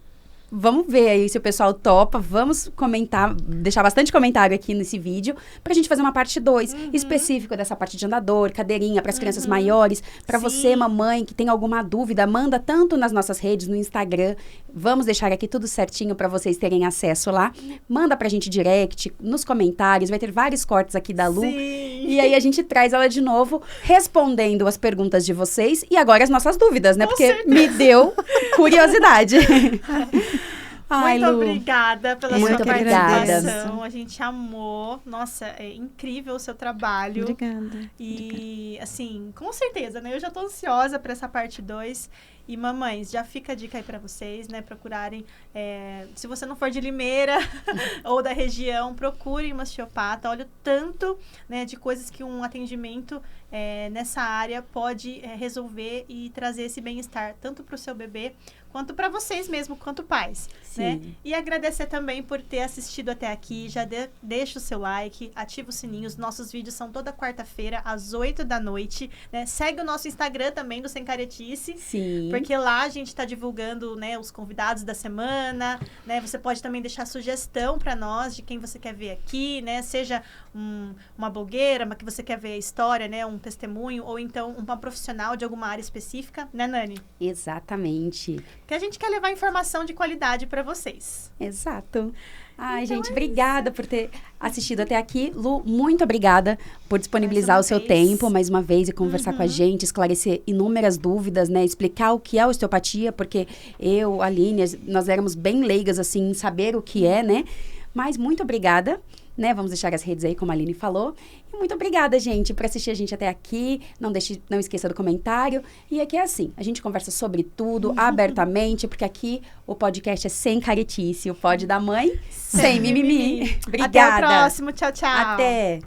Vamos ver aí se o pessoal topa. Vamos comentar, deixar bastante comentário aqui nesse vídeo pra gente fazer uma parte 2 específico dessa parte de andador, cadeirinha para as crianças maiores. Pra você, mamãe, que tem alguma dúvida, manda tanto nas nossas redes, no Instagram. Vamos deixar aqui tudo certinho pra vocês terem acesso lá. Manda pra gente direct, nos comentários. Vai ter vários cortes aqui da Lu. E aí a gente traz ela de novo, respondendo as perguntas de vocês e agora as nossas dúvidas, né? Porque me deu curiosidade. Ai, muito obrigada pela sua participação. Obrigada. A gente amou. Nossa, é incrível o seu trabalho. Obrigada. E, assim, com certeza, né? Eu já tô ansiosa para essa parte 2. E, mamães, já fica a dica aí para vocês, né? Procurarem, se você não for de Limeira ou da região, procurem uma osteopata. Olha o tanto, né, de coisas que um atendimento nessa área pode resolver e trazer esse bem-estar, tanto para o seu bebê, quanto para vocês mesmo, quanto pais, né? E agradecer também por ter assistido até aqui. Já deixa o seu like, ativa o sininho. Os nossos vídeos são toda quarta-feira, às 8 da noite, né? Segue o nosso Instagram também, do Sem Caretice. Sim. Porque lá a gente está divulgando, né, os convidados da semana, né? Você pode também deixar sugestão para nós de quem você quer ver aqui, né? Seja uma blogueira, mas que você quer ver a história, né? Um testemunho, ou então uma profissional de alguma área específica, né, Nani? Exatamente. Que a gente quer levar informação de qualidade para vocês. Exato. Ai, então gente, obrigada por ter assistido até aqui. Lu, muito obrigada por disponibilizar o seu tempo mais uma vez e conversar com a gente, esclarecer inúmeras dúvidas, né? Explicar o que é osteopatia, porque eu, a Aline, nós éramos bem leigas, assim, em saber o que é, né? Mas muito obrigada, né? Vamos deixar as redes aí, como a Aline falou. E muito obrigada, gente, por assistir a gente até aqui. Não esqueça do comentário. E aqui é assim, a gente conversa sobre tudo, abertamente, porque aqui o podcast é sem caretice. O pod da mãe, sem mimimi. Obrigada. Até o próximo. Tchau, tchau. Até.